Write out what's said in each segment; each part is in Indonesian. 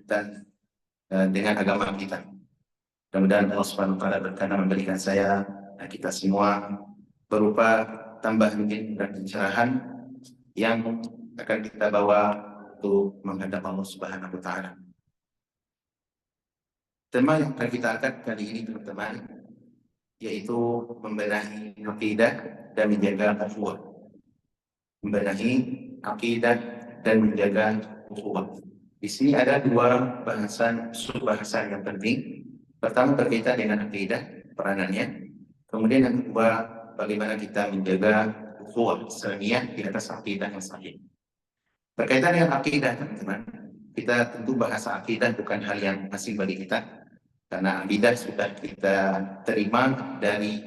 dan dengan agama kita. Mudah-mudahan Allah Subhanahu wa taala berkenan memberikan saya dan kita semua berupa tambahan ilmu dan pencerahan yang akan kita bawa untuk menghadap Allah Subhanahu wa taala. Tema yang akan kita angkat kali ini, teman-teman, yaitu membenahi akidah dan menjaga ukhuwah. Membenahi akidah dan menjaga ukhuwah. Di sini ada dua sub-bahasan yang penting. Pertama berkaitan dengan akidah, peranannya. Kemudian yang kedua, bagaimana kita menjaga ukhuwah Islamiyah di atas akidah yang sahih. Berkaitan dengan akidah, teman-teman, kita tentu bahasa akidah bukan hal yang asing bagi kita, karena akidah sudah kita terima dari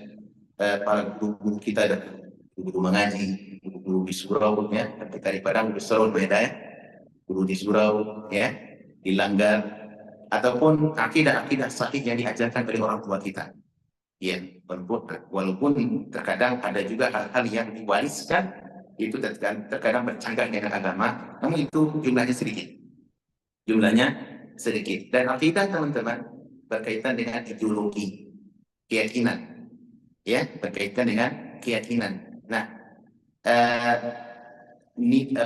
para guru-guru kita dan guru mengaji, guru di surau, ya. Ketika di Padang di surau beda, ya. Guru di surau, ya, di Langgar, ataupun akidah-akidah sahih yang diajarkan dari orang tua kita. Ya, walaupun terkadang ada juga hal-hal yang diwariskan, itu terkadang bercanggah dengan agama, namun itu jumlahnya sedikit. Dan akidah, teman-teman, berkaitan dengan ideologi, keyakinan, ya, berkaitan dengan keyakinan. Nah,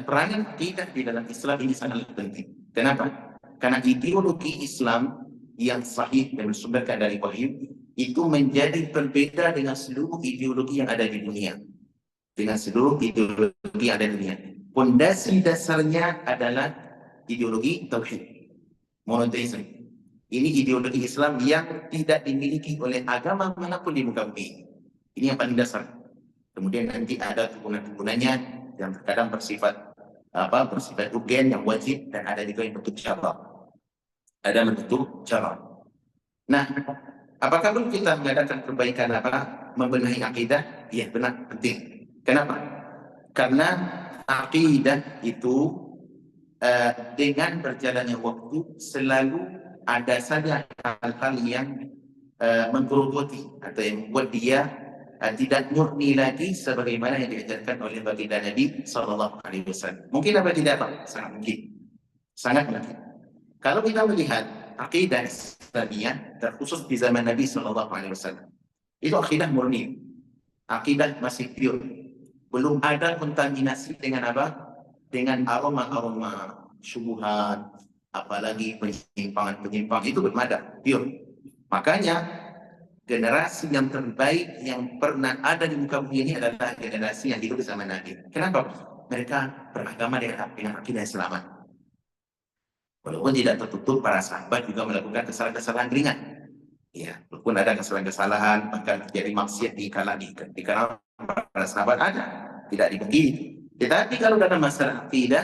peranan akidah di dalam Islam ini sangat penting. Kenapa? Karena ideologi Islam yang sahih dan bersumberkan dari wahyu itu menjadi berbeda dengan seluruh ideologi yang ada di dunia. Pondasi dasarnya adalah ideologi tauhid, monoteisme. Ini ideologi Islam yang tidak dimiliki oleh agama manapun di muka bumi. Ini yang paling dasar. Kemudian nanti ada turunan-turunannya yang terkadang bersifat urgen yang wajib, dan ada juga yang bentuk cabang. Nah, apakah perlu kita mengadakan perbaikan membenahi akidah? Iya, benar, penting. Kenapa? Karena akidah itu dengan berjalannya waktu selalu ada saja hal-hal yang menggerogoti atau yang membuat dia tidak murni lagi sebagaimana yang diajarkan oleh baginda Nabi Sallallahu Alaihi Wasallam. Mungkin apa tidak, Pak? Sangat mungkin. Kalau kita melihat akidah Islamiyah terkhusus di zaman Nabi Sallallahu Alaihi Wasallam, itu akidah murni, akidah masih pure, belum ada kontaminasi dengan dengan aroma-aroma syubhat, apalagi penyimpangan itu belum ada, pure. Makanya generasi yang terbaik yang pernah ada di muka bumi ini adalah generasi yang hidup bersama Nabi. Kenapa? Mereka beragama dengan akidah selamat. Walaupun tidak tertutup para sahabat juga melakukan kesalahan-kesalahan ringan. Ya, walaupun ada kesalahan-kesalahan, bahkan terjadi maksiat di kalangan para sahabat ada, tidak dibungkiri. Tetapi kalau dalam masalah akidah,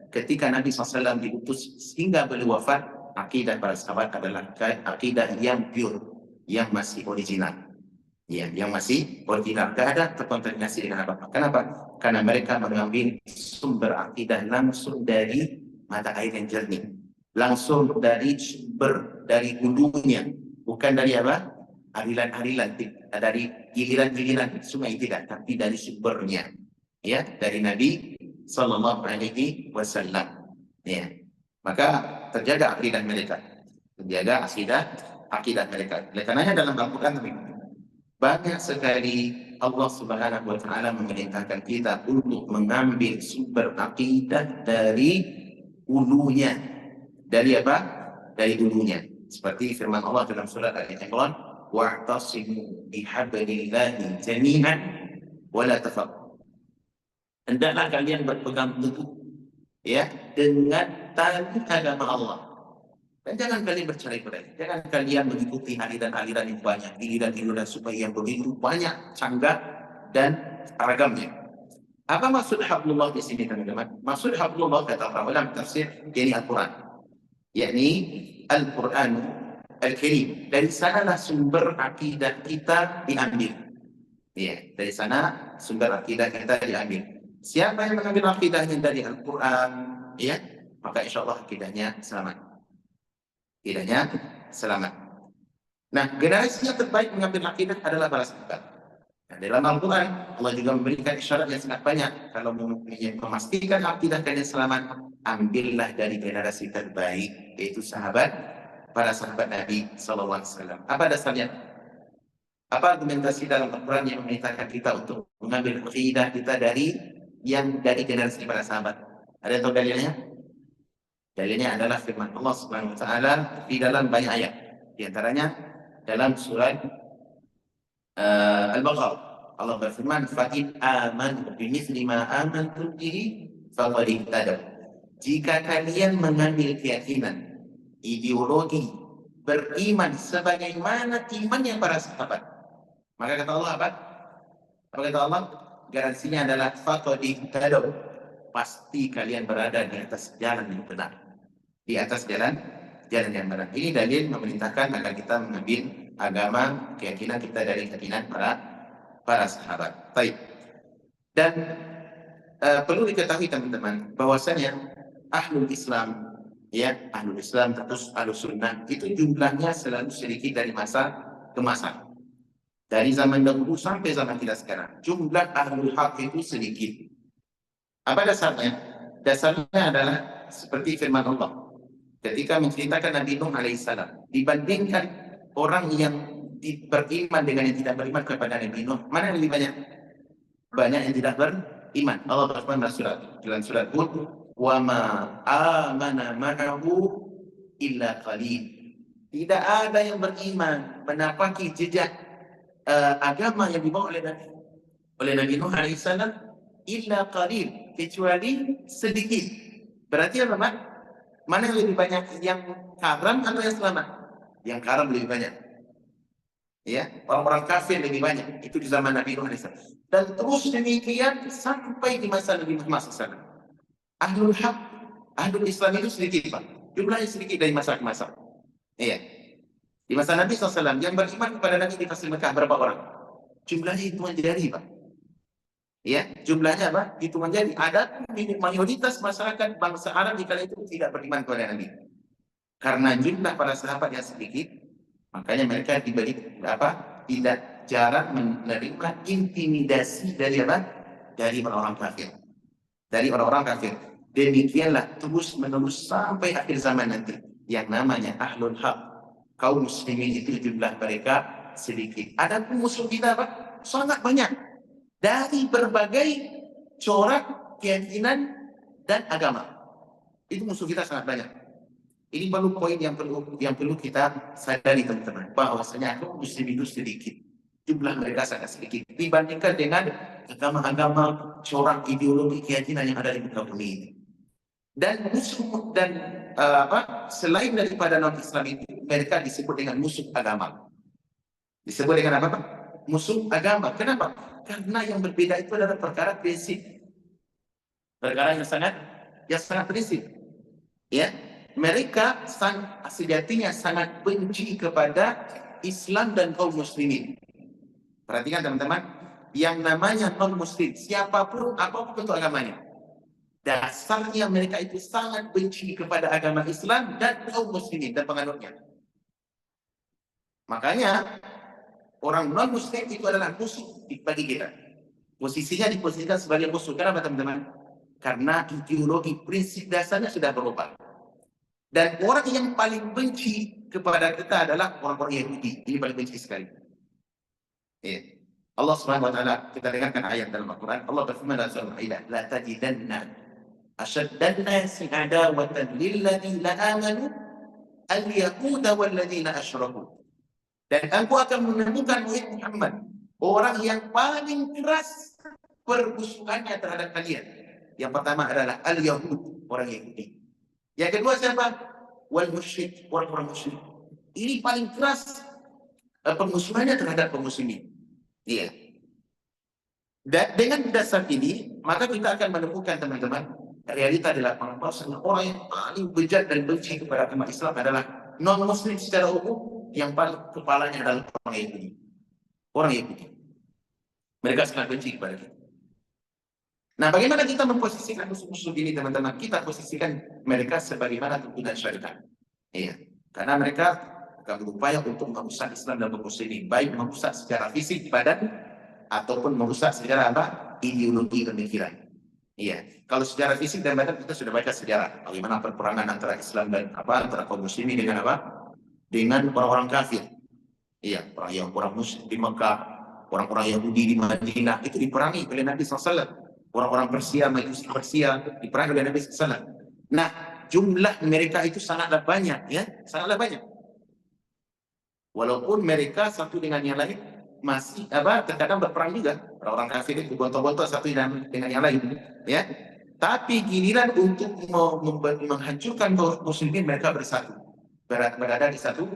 ketika Nabi SAW diutus hingga beliau wafat, akidah para sahabat adalah akidah yang pure, yang masih original. Ya, yang masih original, tidak ada terkontaminasi dengan apa-apa. Kenapa? Karena mereka mengambil sumber akidah langsung dari mata air yang jernih, langsung dari sumber, dari hulunya, bukan dari aliran-aliran, dari giliran-giliran sungai, tidak, tapi dari sumbernya, ya, dari Nabi Sallallahu Alaihi Wasallam. Ya, maka terjaga akidah mereka, akidah mereka. Oleh karenanya dalam Al-Quran banyak sekali Allah Subhanahu wa taala memerintahkan kita untuk mengambil sumber akidah dari hulunya. Dari apa? Dari hulunya. Seperti firman Allah dalam surat Al-Imran, wa'tasimu bihablillahi jami'an wa la tafarraqu. Hendaklah kalian berpegang teguh, ya, dengan tali agama Allah. Dan jangan kalian bercerai-berai, jangan kalian mengikuti aliran-aliran yang banyak, aliran-aliran supaya yang begitu banyak, canggah dan ragamnya. Apa maksud hablullah di sini, teman-teman? Maksud hablullah kata para ulama tafsir, yakni Al-Quran, yakni Al-Quran Al-Karim. Dari sanalah sumber akidah kita diambil. Ya, dari sana sumber akidah kita diambil. Siapa yang mengambil akidahnya dari Al-Quran, ya, maka insya Allah akidahnya selamat. Nah, generasi yang terbaik mengambil akidah adalah para sahabat. Dan dalam Al-Quran, Allah juga memberikan isyarat yang sangat banyak. Kalau ingin memastikan akidah kalian selamat, ambillah dari generasi terbaik, yaitu para sahabat Nabi SAW. Apa dasarnya? Apa argumentasi dalam Al-Quran yang memerintahkan kita untuk mengambil akidah kita dari generasi para sahabat? Ada yang tahu dalilnya? Dalilnya adalah firman Allah Subhanahu wa taala di dalam banyak ayat. Di antaranya dalam surat Al-Baqarah. Allah berfirman, "Fa'in amantu bimithli ma amantum bihi faqad ihtadaw." Jika kalian mengambil keyakinan, ideologi, beriman sebagaimana imannya para sahabat, maka kata Allah apa? Apa kata Allah? Garansinya adalah faqad ihtadaw. Pasti kalian berada di atas jalan yang benar. Di atas jalan yang benar. Ini dalil memerintahkan agar kita mengambil agama, keyakinan kita dari keyakinan para sahabat. Baik. Dan perlu diketahui teman-teman bahwasanya ahlul Islam, ya, ahlul Islam terus ahlus sunnah itu jumlahnya selalu sedikit dari masa ke masa. Dari zaman dahulu sampai zaman kita sekarang, jumlah ahlul haq itu sedikit. Apa dasarnya? Dasarnya adalah seperti firman Allah ketika menceritakan Nabi Nuh alaihissalam, dibandingkan orang yang beriman dengan yang tidak beriman kepada Nabi Nuh, mana yang lebih banyak? Banyak yang tidak beriman. Allah berfirman dalam surat Hud, "Wa ma amana ma'ahu illa qalil." Tidak ada yang beriman menapaki jejak agama yang dibawa oleh Nabi Nuh alaihissalam illa qalil, kecuali sedikit. Berarti apa, Mak? Mana yang lebih banyak, yang karam atau yang selamat? Yang karam lebih banyak. Ya, orang-orang kafir lebih banyak. Itu di zaman Nabi Nuh alaihissalam. Dan terus demikian sampai di masa Nabi Muhammad SAW. Ahlul haq, ahlul Islam itu sedikit, Pak. Jumlahnya sedikit dari masa ke masa. Iya. Di masa Nabi SAW yang beriman kepada Nabi di Fasil Mekah berapa orang? Jumlahnya itu menjadi, Pak. Ya, jumlahnya apa? Itu menjadi. Ada mayoritas masyarakat bangsa Arab di kala itu tidak beriman kepada Nabi. Karena jumlah para sahabat yang sedikit, makanya mereka tidak jarang menerima intimidasi dari apa? Dari orang-orang kafir. Dari orang-orang kafir. Demikianlah terus menerus sampai akhir zaman nanti. Yang namanya ahlul haq, kaum muslimin itu jumlah mereka sedikit. Ada musuh kita, Pak, sangat banyak. Dari berbagai corak keyakinan dan agama. Itu musuh kita sangat banyak. Ini baru poin yang perlu kita sadari, teman-teman, bahwasanya kaum muslim itu sedikit. Jumlah mereka sangat sedikit dibandingkan dengan agama-agama, corak ideologi keyakinan yang ada di muka bumi ini. Dan musuh dan selain daripada non-Islam itu, mereka disebut dengan musuh agama. Disebut dengan apa, Pak? Musuh agama. Kenapa? Karena yang berbeda itu adalah perkara prinsip. Perkara yang sangat prinsip. Ya, mereka sejatinya sangat benci kepada Islam dan kaum muslimin. Perhatikan, teman-teman, yang namanya non-muslim, siapapun, apapun bentuk agamanya, dasarnya mereka itu sangat benci kepada agama Islam dan kaum muslimin dan penganutnya. Makanya orang non-muslim itu adalah musuh bagi kita. Posisinya diposisikan sebagai musuh. Kenapa, teman-teman? Karena ideologi prinsip dasarnya sudah berubah. Dan orang yang paling benci kepada kita adalah orang-orang Yahudi. Ini paling benci sekali. Ya. Allah Subhanahu wa taala, kita dengarkan ayat dalam Al-Quran. Allah berfirman dalam surah Al-Maidah, "La tajidanna ashaddan nasi adawatan lilladzina amanu al-yahuda walladzina asyraku." Dan aku akan menemukan Muhammad orang yang paling keras permusuhannya terhadap kalian. Yang pertama adalah al-Yahud, orang Yahudi. Yang kedua siapa? Wal musyrik, orang-orang musyrik. Ini paling keras permusuhannya terhadap kaum muslimin. Iya. Dan dengan dasar ini, maka kita akan menemukan, teman-teman, realita adalah orang yang paling bejat dan benci kepada agama Islam adalah non-muslim secara umum. Yang paling kepalanya adalah orang Yahudi. Orang Yahudi. Mereka sangat benci kepada kita. Nah, bagaimana kita memposisikan musuh-musuh ini, teman-teman? Kita posisikan mereka sebagaimana tuntunan syariat. Iya. Karena mereka akan berupaya untuk merusak Islam dan muslimin, baik merusak secara fisik badan ataupun merusak secara apa? Ideologi pemikiran. Iya, kalau secara fisik dan badan kita sudah baca sejarah bagaimana perperangan antara Islam dan antara kaum muslimin dengan dengan orang-orang kafir. Iya, orang Muslim di Mekah, orang-orang Yahudi di Madinah itu diperangi oleh Nabi SAW. Orang-orang Persia, Majusi Persia diperangi oleh Nabi SAW. Nah, jumlah mereka itu sangatlah banyak, ya, sangatlah banyak. Walaupun mereka satu dengan yang lain masih terkadang berperang juga. Orang-orang kafir itu gontok-gontok satu dengan yang lain, ya. Tapi giliran untuk menghancurkan kaum muslimin mereka bersatu, berada di satu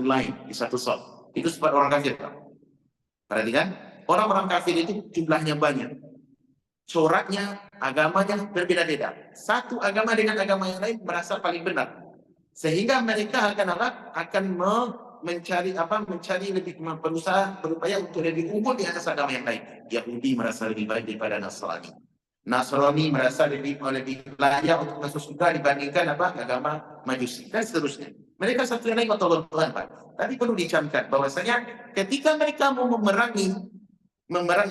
line, di satu soft. Itu sebab orang kafir. Perhatikan, orang-orang kafir itu jumlahnya banyak, coraknya, agamanya berbeda-beda. Satu agama dengan agama yang lain merasa paling benar, sehingga mereka akan mencari lebih berusaha berupaya untuk lebih unggul di atas agama yang lain. Yahudi merasa lebih baik daripada Nasrani. Nasrani merasa lebih layak untuk masuk surga dibandingkan agama Majusi dan seterusnya. Mereka satu yang lain tolong Tuhan, Pak. Tapi perlu dicamkan bahwasanya ketika mereka mau memerangi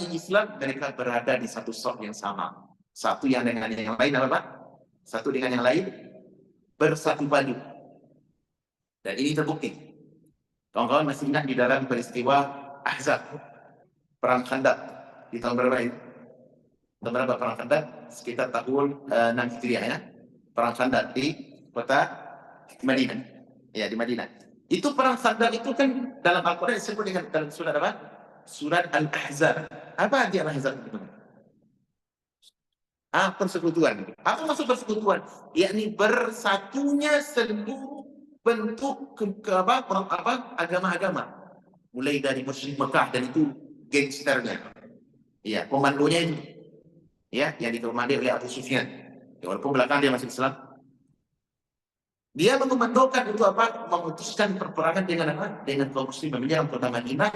Islam, mereka berada di satu sop yang sama. Satu yang dengan yang lain Pak? Satu dengan yang lain bersatu padu. Dan ini terbukti. Kawan-kawan masih ingat di dalam peristiwa Ahzab, perang Khandaq di tahun berapa itu? Tahun berapa perang Khandaq? Sekitar tahun 6 Hijriah, ya. Perang Khandaq di kota Madinah. Ya, di Madinah. Itu perang Khandaq itu kan dalam Al-Quran disebut dengan dalam surat apa? Surat Al-Ahzab. Apa arti Al-Ahzab? Persekutuan. Apa maksud persekutuan? Yakni bersatunya seluruh bentuk agama-agama. Mulai dari musyrik Mekah dan itu gangsternya. Ya, komandonya itu. Ya, yang dikomandoi oleh Abu Sufyan. Ya, walaupun belakang dia masih Islam. Dia mengomandokan itu memutuskan perperangan dengan dengan kaum muslimin menyerang kota Madinah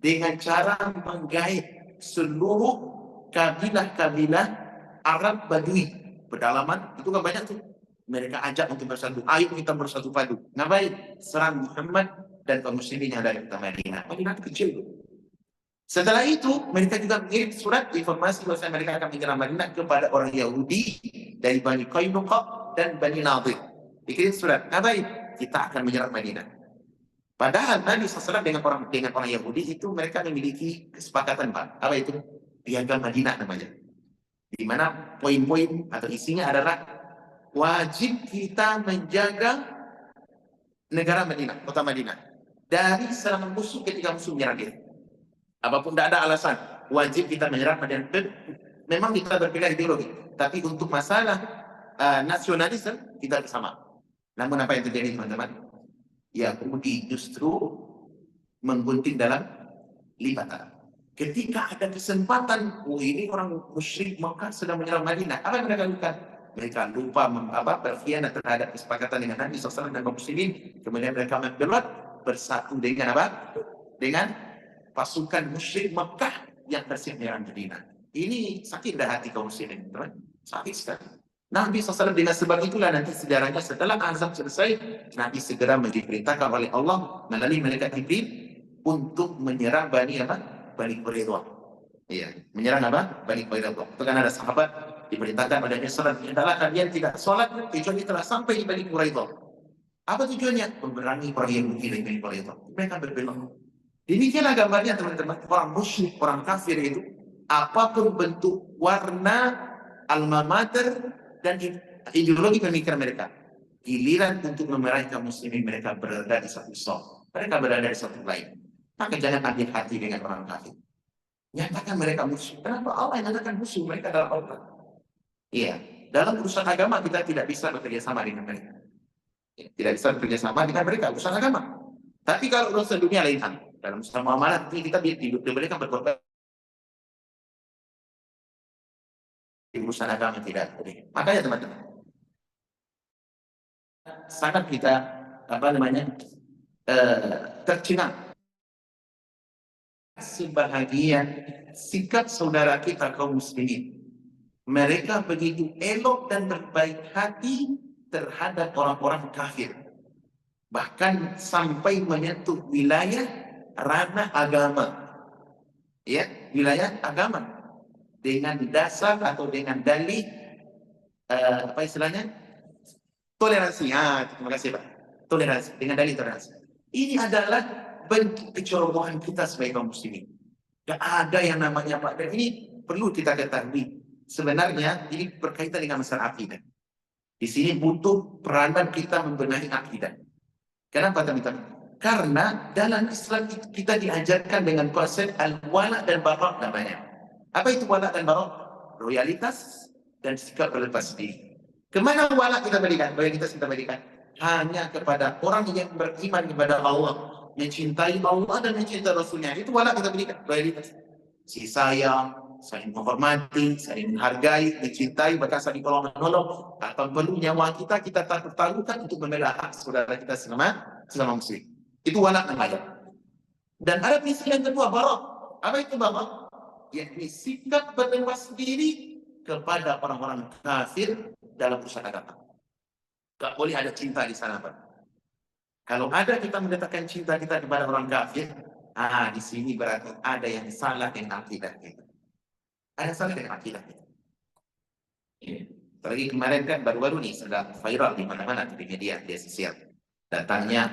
dengan cara menggait seluruh kabilah-kabilah Arab Badui pedalaman itu kan banyak tuh. Mereka ajak untuk bersatu. Ayo kita bersatu padu. Ngapain? Serang Muhammad dan kaum muslimin yang ada di kota Madinah. Madinah itu kecil tuh. Setelah itu mereka juga mengirim surat informasi bahwa mereka akan menyerang Madinah kepada orang Yahudi dari Bani Qainuqa dan Bani Nadir. Dikirim surat, ngapain? Kita akan menyerang Madinah. Padahal Nabi SAW dengan orang Yahudi itu mereka memiliki kesepakatan, Pak. Apa itu? Piagam Madinah namanya. Di mana poin-poin atau isinya adalah wajib kita menjaga negara Madinah, kota Madinah, dari serangan musuh ketika musuh menyerang kita. Apapun tidak ada alasan, wajib kita menyerang Madinah. Memang kita berbeda ideologi, tapi untuk masalah nasionalisme kita bersama. Namun apa yang terjadi, teman-teman? Yahudi justru menggunting dalam lipatan. Ketika ada kesempatan, ini orang musyrik Makkah sedang menyerang Madinah, apa yang mereka lakukan? Mereka lupa berkhianat terhadap kesepakatan dengan Nabi SAW dan kaum muslimin. Kemudian mereka membelot bersatu dengan dengan pasukan musyrik Makkah yang bersiap menyerang Madinah. Ini sakit dah hati kaum muslimin, teman. Sakit sekali. Nabi SAW dengan sebab itulah nanti sejarahnya setelah Ahzab selesai, Nabi segera diperintahkan oleh Allah melalui malaikat Jibril untuk menyerang Bani Quraidah. Iya, menyerang Bani Quraidah. Itu kan ada sahabat diperintahkan olehnya salat. Hendaklah kalian tidak salat kecuali telah sampai di Bani Quraidah. Apa tujuannya? Memerangi orang Yahudi dari Bani Quraidah. Mereka berbelok. Demikianlah gambarnya, teman-teman. Orang musyrik, orang kafir itu, apapun bentuk warna alma mater dan ideologi pemikiran mereka, giliran untuk memerangi kaum muslimin mereka berada di satu soft, mereka berada di satu lain. Maka jangan ambil hati dengan orang kafir. Nyatakan mereka musuh. Kenapa? Allah yang nyatakan musuh mereka dalam Al-Quran. Iya, dalam urusan agama kita tidak bisa bekerja sama dengan mereka. Ya, tidak bisa bekerja sama dengan mereka urusan agama. Tapi kalau urusan dunia lain hal. Dalam urusan muamalah kita diberikan berkorban. Urusan agama tidak boleh. Makanya teman-teman, sangat kita tercengang sebahagian sikap saudara kita kaum muslimin. Mereka begitu elok dan berbaik hati terhadap orang-orang kafir, bahkan sampai menyentuh wilayah ranah agama. ya, wilayah agama dengan dasar atau dengan dalih apa istilahnya, toleransi. Terima kasih Pak. Toleransi, dengan dalih toleransi. Ini adalah bentuk kecerobohan kita sebagai kaum muslimin. Tidak ada yang namanya Pak. Dan ini perlu kita ketahui. Sebenarnya ini berkaitan dengan masalah akidah. Di sini butuh peranan kita membenahi akidah. Kenapa teman-teman? Karena dalam Islam kita diajarkan dengan konsep al-wala dan bara namanya. Apa itu wala dan bara? Loyalitas dan sikap berlepas diri. Kemana wala kita berikan? Loyalitas kita berikan hanya kepada orang yang beriman kepada Allah, mencintai Allah dan mencintai Rasulnya. Itu wala kita berikan, loyalitas. Si sayang, saling menghormati, saling menghargai, mencintai, bahkan saling tolong menolong. Atau perlu nyawa kita taruhkan untuk membela hak saudara kita selama muslim. Itu wala namanya. Dan ada prinsip yang kedua, bara. Apa itu bara? Yakni sikap berlepas diri kepada orang-orang kafir dalam urusan agama. Tak boleh ada cinta di sana, Pak. Kalau ada kita mendatangkan cinta kita kepada orang kafir, di sini berarti ada yang salah dengan akidah kita. Ada salah dengan akidah kita. Apalagi kemarin kan baru-baru nih sedang viral di mana-mana di media sosial. Datangnya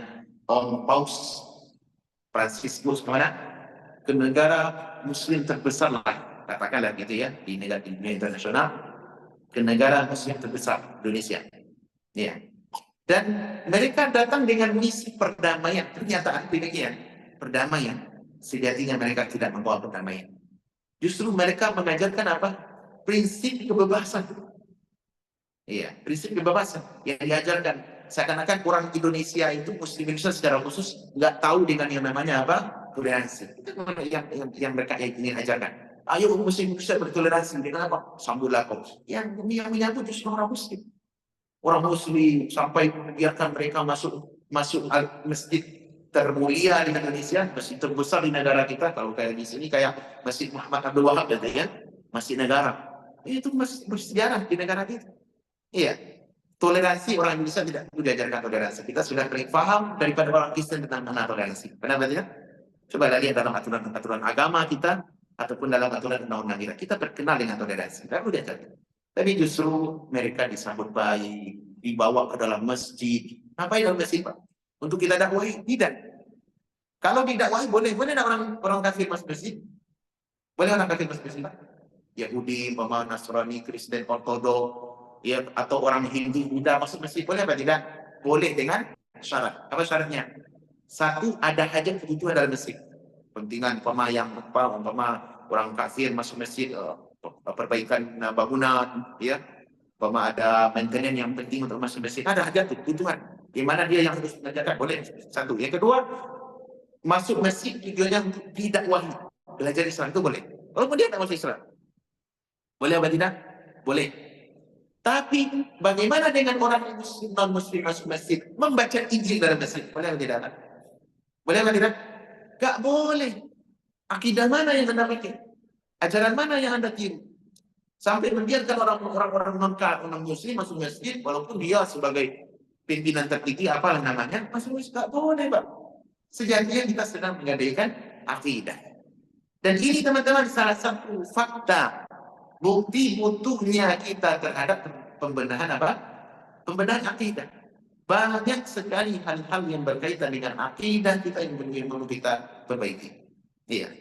Om Paus Franciscus kemana? Ke negara Muslim terbesar lah, katakanlah gitu ya, di negara dunia internasional, ke negara Muslim terbesar Indonesia. Ya. Dan mereka datang dengan misi perdamaian. Pernyataan demikian, perdamaian. Sejatinya mereka tidak membawa perdamaian. Justru mereka mengajarkan apa? Prinsip kebebasan. Iya, prinsip kebebasan yang diajarkan. Seakan-akan orang Indonesia itu, Muslim Indonesia secara khusus, nggak tahu dengan yang namanya apa? Toleransi. Itu yang mereka ingin ajarkan. Ayo Muslim Indonesia bertoleransi. Dengan apa? Sambutlah kau. Yang menyambut justru orang Muslim. Orang Muslim sampai membiarkan mereka masuk masjid termulia di Indonesia, masjid terbesar di negara kita. Kalau kayak di sini kayak Masjid Muhammad Abdul Wahab, ya, masjid negara. Itu masjid bersejarah di negara kita. Iya, toleransi orang Indonesia tidak perlu diajarkan toleransi. Kita sudah paling paham daripada orang Kristen tentang mana toleransi. Benar tidak? Coba lihat dalam aturan-aturan agama kita ataupun dalam aturan undang-undang kita. Kita terkenal dengan toleransi. Tidak perlu diajarkan. Tapi justru mereka disambut baik, dibawa ke dalam masjid. Ngapain dalam masjid, Pak? Untuk kita dakwahi? Tidak. Kalau didakwahi boleh tidak orang kafir masuk masjid? Boleh orang kafir masuk masjid, Pak? Yahudi, Nasrani, Kristen, Ortodok, ya, atau orang Hindu, Buddha masuk masjid, boleh apa tidak? Boleh dengan syarat. Apa syaratnya? Satu, ada hajat kebutuhan dalam masjid. Pentingan orang kafir masuk masjid, perbaikan bangunan, ya, ada maintenance yang penting untuk masuk masjid, ada hajat kebutuhan, di mana dia yang harus mengerjakan, boleh. Satu. Yang kedua, masuk masjid tujuannya untuk didakwahi, belajar Islam, itu boleh. Walaupun dia tak masuk Islam, boleh apa tidak? Boleh. Tapi bagaimana dengan orang Muslim non-Muslim masuk masjid, membaca Injil dalam masjid, boleh atau tidak? Boleh atau tidak? Gak boleh. Akidah mana yang Anda pakai? Ajaran mana yang Anda tiru? Sampai membiarkan orang-orang non-Muslim masuk masjid, walaupun dia sebagai pimpinan tertinggi, apalah namanya, masuk masjid. Gak boleh, Pak. Sejatinya kita sedang menggadaikan akidah. Dan ini teman-teman salah satu fakta bukti butuhnya kita terhadap pembenahan apa? Pembenahan akidah. Banyak sekali hal-hal yang berkaitan dengan akidah kita yang perlu kita perbaiki. Iya,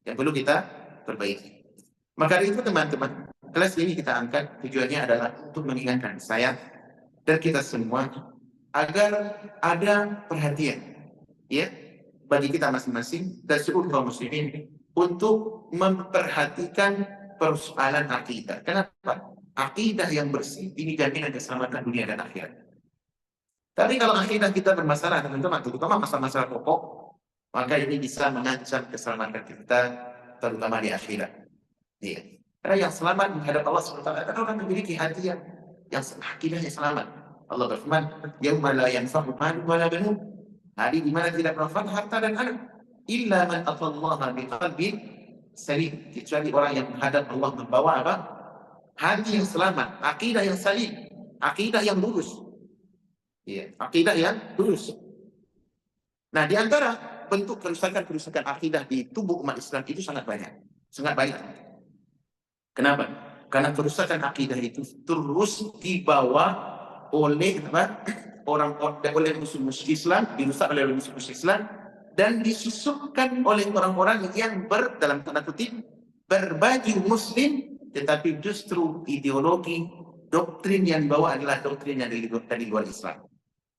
yang perlu kita perbaiki. Maka dari itu teman-teman, kelas ini kita angkat tujuannya adalah untuk mengingatkan saya dan kita semua agar ada perhatian, ya, bagi kita masing-masing dan seluruh kaum muslimin untuk memperhatikan persoalan akidah. Kenapa? Akidah yang bersih ini jaminan keselamatan dunia dan akhirat. Tapi kalau akidah kita bermasalah, teman-teman, terutama masalah-masalah pokok, maka ini bisa mengancam keselamatan kita, terutama di akhirat. Iya. Karena yang selamat menghadap Allah SWT adalah orang memiliki hati yang akidahnya selamat. Allah berfirman, "Yauma la yanfa'u malun wala banun." Hari di mana tidak bermanfaat harta dan anak, illa man atallaha biqalbin salim, kecuali orang yang menghadap Allah membawa apa? Hati yang selamat, akidah yang salim, akidah yang lurus. Iya, akidah yang lurus. Nah, di antara bentuk kerusakan-kerusakan akidah di tubuh umat Islam itu sangat banyak. Sangat banyak. Kenapa? Karena kerusakan akidah itu terus dibawa oleh oleh musuh-musuh Islam, dirusak oleh musuh-musuh Islam, dan disusupkan oleh orang-orang yang dalam tanda kutip berbaju Muslim, tetapi justru ideologi doktrin yang dibawa adalah doktrin yang dari luar Islam.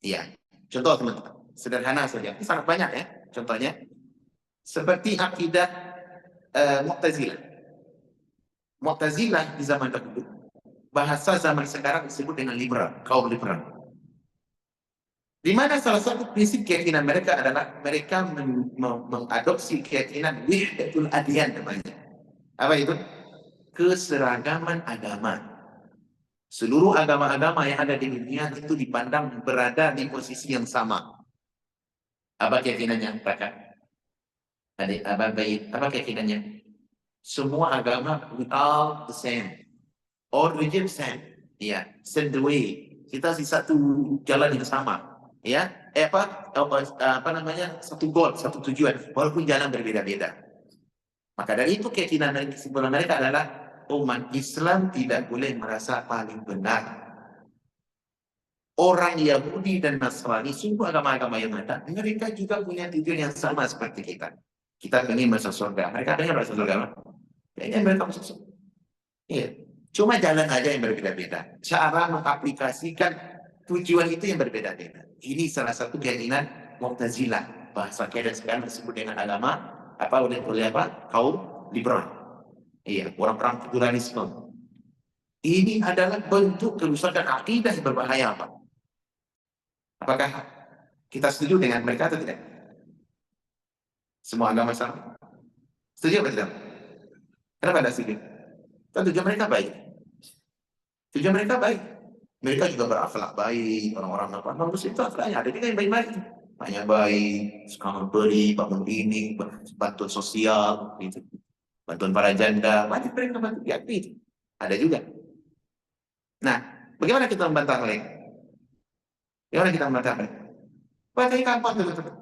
Iya. Contoh teman-teman, sederhana saja. Ini sangat banyak ya. Contohnya seperti akidah Mu'tazilah. Mu'tazilah di zaman dahulu, bahasa zaman sekarang disebut dengan liberal, kaum liberal. Di mana salah satu prinsip keyakinan mereka adalah mereka mengadopsi keyakinan wahdatul adyan namanya. Apa itu? Keseragaman agama. Seluruh agama-agama yang ada di dunia itu dipandang berada di posisi yang sama. Apa keyakinannya? Apa keyakinannya? Semua agama we all the same. All religion same. Ya, same the way. Kita di satu jalan yang sama. Ya, apa namanya? Satu goal, satu tujuan, walaupun jalan berbeda-beda. Maka dari itu keyakinan dan kesimpulan mereka adalah umat Islam tidak boleh merasa paling benar. Orang Yahudi dan Nasrani, sungguh agama-agama yang ada, mereka juga punya tujuan yang sama seperti kita. Kita ingin masuk surga, mereka ingin masuk surga. Kayaknya mereka masuk surga. Iya. Cuma jalan aja yang berbeda-beda. Cara mengaplikasikan tujuan itu yang berbeda-beda. Ini salah satu keyakinan Mu'tazilah. Bahasa keadaan sekarang disebut dengan agama oleh kaum liberal. Iya, orang-orang pluralisme. Ini adalah bentuk kerusakan akidah yang berbahaya, Pak. Apakah kita setuju dengan mereka atau tidak? Semua agama sama. Setuju atau tidak? Kenapa tidak setuju? Kan tujuan mereka baik. Tujuan mereka baik. Mereka juga berakhlak baik. Orang-orang non-Muslim itu akhlaknya ada juga yang baik-baik. Banyak baik, suka memberi, bangun ini, bantuan sosial, gitu. Bantuan para janda, banyak mereka bantu itu. Ada juga. Nah, bagaimana kita membantah mereka? Bagaimana kita membantah mereka? Bantai kapan teman-teman?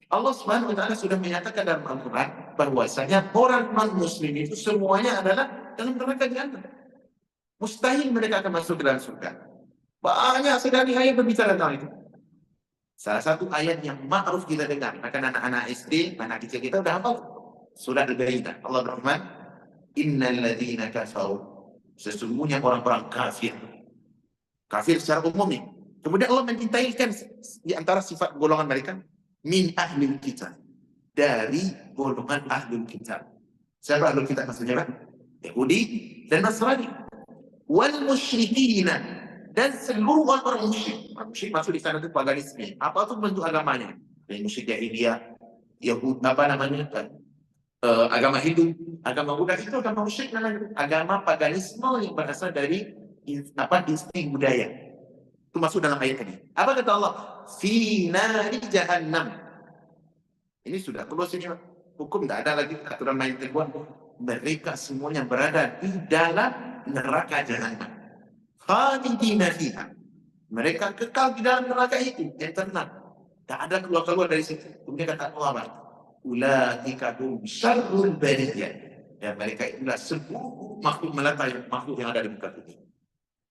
Allah Subhanahu wa Ta'ala sudah menyatakan dalam Al-Quran bahwasanya orang non-Muslim itu semuanya adalah dalam neraka jahanam. Mustahil mereka akan masuk ke dalam surga. Banyak sekali ayat berbicara tentang itu. Salah satu ayat yang ma'ruf kita dengar, akan anak-anak SD, anak kecil kita udah hafal. Surat Al-Baqarah. Allah berfirman, "Innal ladzina kafaru", sesungguhnya orang-orang kafir. Kafir secara umum nih. Kemudian Allah mendetailkan di antara sifat golongan mereka, min ahlul kitab, dari golongan ahlul kitab. Siapa ahlul kitab maksudnya? Yahudi dan Nasrani. Wal musyrikina, dan seluruh orang musyrik. Musyrik masuk di sana itu paganisme. Apa itu bentuk agamanya? Dari musyrik Jahiliyah, Yahudi, agama Hindu, agama Buddha itu agama musyrik namanya. Agama paganisme yang berasal dari insting budaya. Itu masuk dalam ayat ini. Apa kata Allah? Fi nari jahannam. Ini sudah terus ini hukum, tidak ada lagi aturan main terbuat. Mereka semuanya berada di dalam neraka jahanam. Khalidina fiha. Mereka kekal di dalam neraka itu, eternal. Tak ada keluar dari situ. Kemudian kata Allah, ulaika hum syarrul bariyah. Dan mereka itulah seluruh makhluk melata, makhluk yang ada di muka bumi.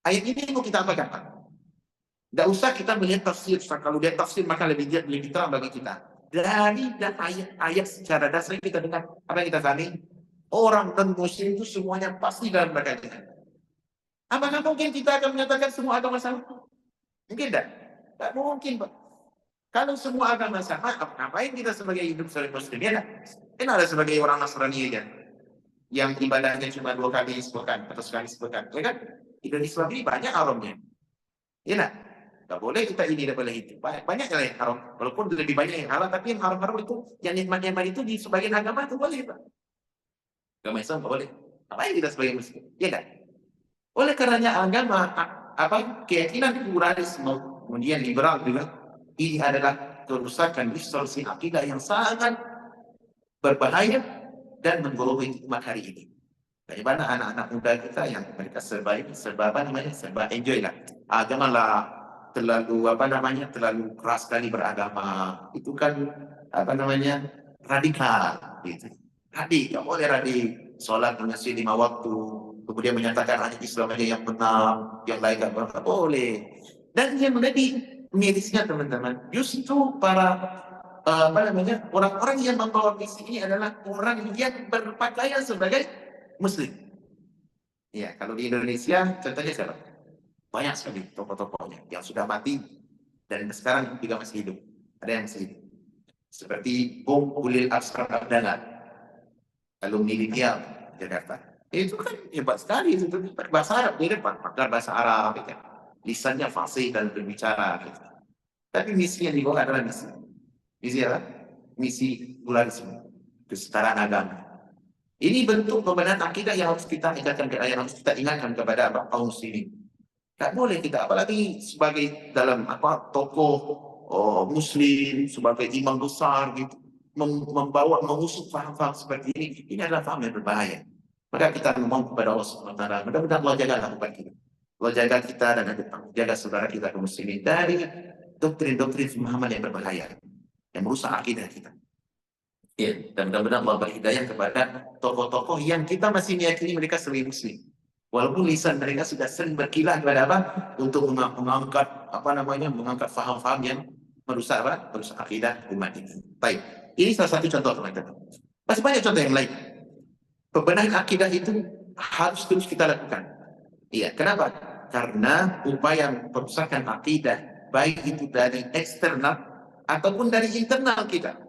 Ayat ini mau kita apakan, Pak? Tidak usah kita melihat tafsir. Kalau dia tafsir maka lebih terang bagi kita. Dari dan ayat secara dasar kita dengar apa yang kita pahami. Orang dan muslim itu semuanya pasti dalam neraka jahanam. Apakah mungkin kita akan menyatakan semua agama sama? Mungkin tidak. Tidak mungkin, Pak. Kalau semua agama sama, ngapain kita sebagai hidup sebagai muslim? Ya, kan ada sebagai orang Nasrani aja, yang ibadahnya cuma 2 kali sepekan atau sekali sepekan. Ya kan? Hidup Islam ini banyak haramnya. Ya nak? Tidak boleh kita ini, tidak boleh itu. Banyak yang haram. Walaupun lebih banyak yang halal, tapi yang haram-haram itu, yang nikmat-nikmat itu di sebagian agama itu boleh, Pak. Agama Islam tidak boleh. Ngapain kita sebagai muslim? Ya kan? Oleh karenanya agama, keyakinan pluralisme, kemudian liberal juga, ini adalah kerusakan distorsi akidah yang sangat berbahaya dan menggolongi umat hari ini. Bagaimana anak-anak muda kita yang mereka serba enjoy lah. Janganlah terlalu terlalu keras sekali beragama. Itu kan apa namanya, radikal gitu. Radikal, boleh sholat di masjid 5 waktu, kemudian menyatakan hanya Islam aja yang benar, yang lain nggak boleh. Dan yang menjadi mirisnya teman-teman, justru para apa namanya, orang-orang yang membawa misi ini adalah orang yang berpakaian sebagai Muslim. Ya, kalau di Indonesia contohnya siapa? Banyak sekali tokoh-tokohnya yang sudah mati dan sekarang juga masih hidup. Ada yang masih hidup. Seperti Bung Ulil Asrar Abdallah, alumni Libya, Jakarta. Itu kan hebat sekali, itu bahasa Arab, dia pakar bahasa Arab, ya. Lisannya fasih dan berbicara. Gitu. Tapi misi yang dibawa adalah misi apa? Misi pluralisme, kesetaraan agama. Ini bentuk pembenahan akidah yang harus kita ingatkan kepada kaum muslimin. Tak boleh kita, apalagi sebagai dalam apa tokoh Muslim, sebagai imam besar gitu, membawa mengusung faham-faham seperti ini. Ini adalah faham yang berbahaya. Maka kita memohon kepada Allah Subhanahu Wa Taala, mudah-mudahan Allah jaga lakukan kita. Allah jaga kita dan jaga saudara kita kaum muslimin dari doktrin-doktrin pemahaman yang berbahaya, yang merusak akidah kita. Ya, dan mudah-mudahan Allah beri hidayah kepada tokoh-tokoh yang kita masih meyakini mereka sebagai muslim. Walaupun lisan mereka sudah sering berkilah kepada apa? Untuk mengangkat apa namanya? Mengangkat faham-faham yang merusak apa? Merusak akidah umat ini. Baik. Ini salah satu contoh teman-teman. Masih banyak contoh yang lain. Pembenahan akidah itu harus terus kita lakukan. Iya, kenapa? Karena upaya perusakan akidah baik itu dari eksternal ataupun dari internal kita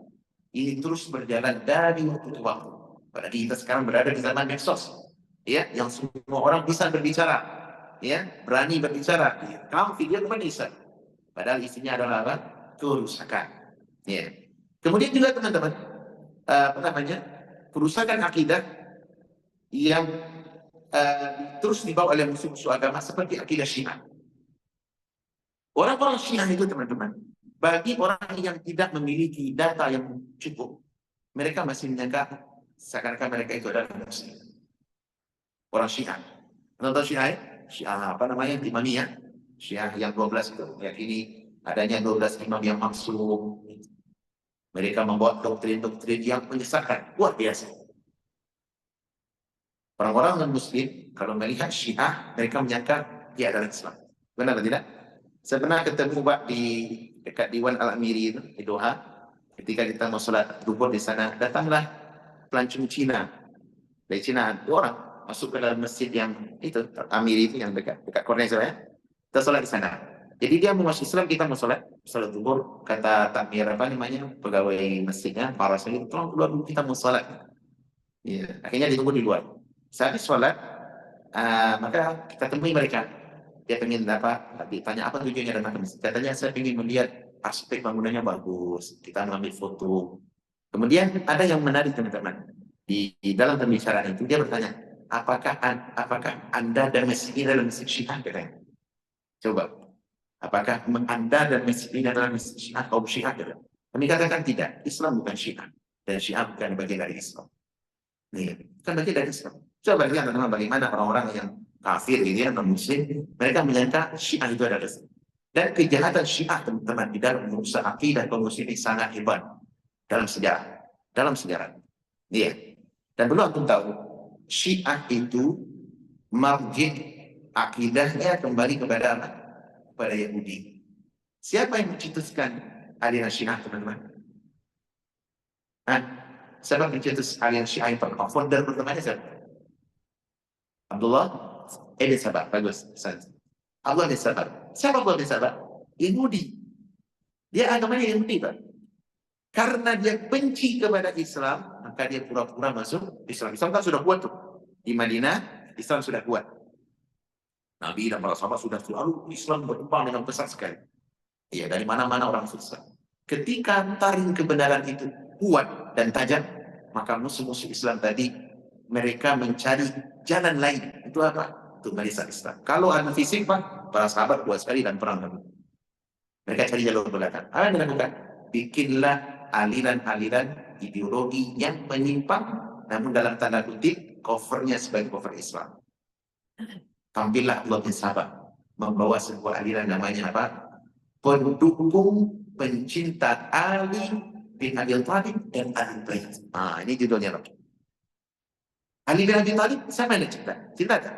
ini terus berjalan dari waktu ke waktu. Apalagi kita sekarang berada di zaman medsos, ya, yang semua orang bisa berbicara, ya, berani berbicara. Ya. Kamu video kemana bisa? Padahal isinya adalah apa? Kerusakan. Ya. Kemudian juga teman-teman, apa namanya, kerusakan akidah yang terus dibawa oleh musuh-musuh agama seperti akidah Syiah. Orang-orang Syiah itu teman-teman, bagi orang yang tidak memiliki data yang cukup, mereka masih menyangka seakan-akan mereka itu adalah Muslim. Orang Syiah. Nonton Syiah? Syiah apa namanya? Imamiyah. Syiah yang 12 itu. Yakini adanya 12 imam yang maksum. Mereka membuat doktrin-doktrin yang menyesatkan. Luar biasa. Orang-orang non-Muslim, kalau melihat Syiah, mereka menyangka dia adalah Islam. Benar atau tidak? Saya pernah ketemu Pak di dekat Diwan Al-Amiri itu, di Doha. Ketika kita mau sholat zuhur di sana, datanglah pelancong Cina. Dari Cina, 2 orang masuk ke dalam masjid yang itu, Amiri itu yang dekat Korneso ya. Kita sholat di sana. Jadi dia mau masuk Islam, kita mau sholat zuhur. Kata takmir apa namanya, pegawai masjidnya, para sahabat, tolong keluar dulu kita mau sholat. Ya, akhirnya ditunggu di luar. Saat sholat, maka kita temui mereka. Dia pengen apa? Ditanya apa tujuannya datang ke masjid. Katanya saya ingin melihat aspek bangunannya bagus. Kita mengambil foto. Kemudian ada yang menarik teman-teman. Di dalam pembicaraan itu dia bertanya, apakah Anda dan masjid ini adalah masjid Syiah? Katanya. Coba, apakah Anda dan masjid ini adalah masjid Syiah kaum Syiah? Kami katakan tidak. Islam bukan Syiah dan Syiah bukan bagian dari Islam. Nih, bukan bagian dari Islam. Coba lihat teman-teman bagaimana orang-orang yang kafir gitu ya, non-muslim, mereka menyangka Syiah itu adalah Islam. Dan kejahatan Syiah teman-teman di dalam merusak akidah kaum muslimin sangat hebat dalam sejarah. Iya. Dan perlu antum tahu, Syiah itu marji akidahnya kembali kepada apa? Kepada Yahudi. Siapa yang mencetuskan aliran Syiah teman-teman? Siapa yang mencetus aliran Syiah yang pertama? Founder pertamanya siapa? Abdullah bin Sabah. Bagus. Abdullah bin Sabah. Siapa Abdullah bin Sabah? Yahudi. Dia agamanya Yahudi, Pak. Karena dia benci kepada Islam, maka dia pura-pura masuk Islam. Islam kan sudah kuat tuh. Di Madinah, Islam sudah kuat. Nabi dan para sahabat sudah selalu Islam berkembang dengan pesat sekali. Ya, dari mana-mana orang susah. Ketika taring kebenaran itu kuat dan tajam, maka musuh-musuh Islam tadi mereka mencari jalan lain. Itu apa? Untuk merisau Islam. Kalau ada fisik, Pak, para sahabat kuat sekali dan perang. Mereka cari jalur belakang. Apa yang dilakukan? Bikinlah aliran-aliran ideologi yang menyimpang, namun dalam tanda kutip, covernya sebagai cover Islam. Tampillah Allah bin Sabah membawa sebuah aliran namanya apa? Pendukung pencinta Ali bin Abi Thalib dan Ahlul Bait. Ini judulnya, Pak. Ali bin Abi Thalib, siapa yang cerita? Cerita tak?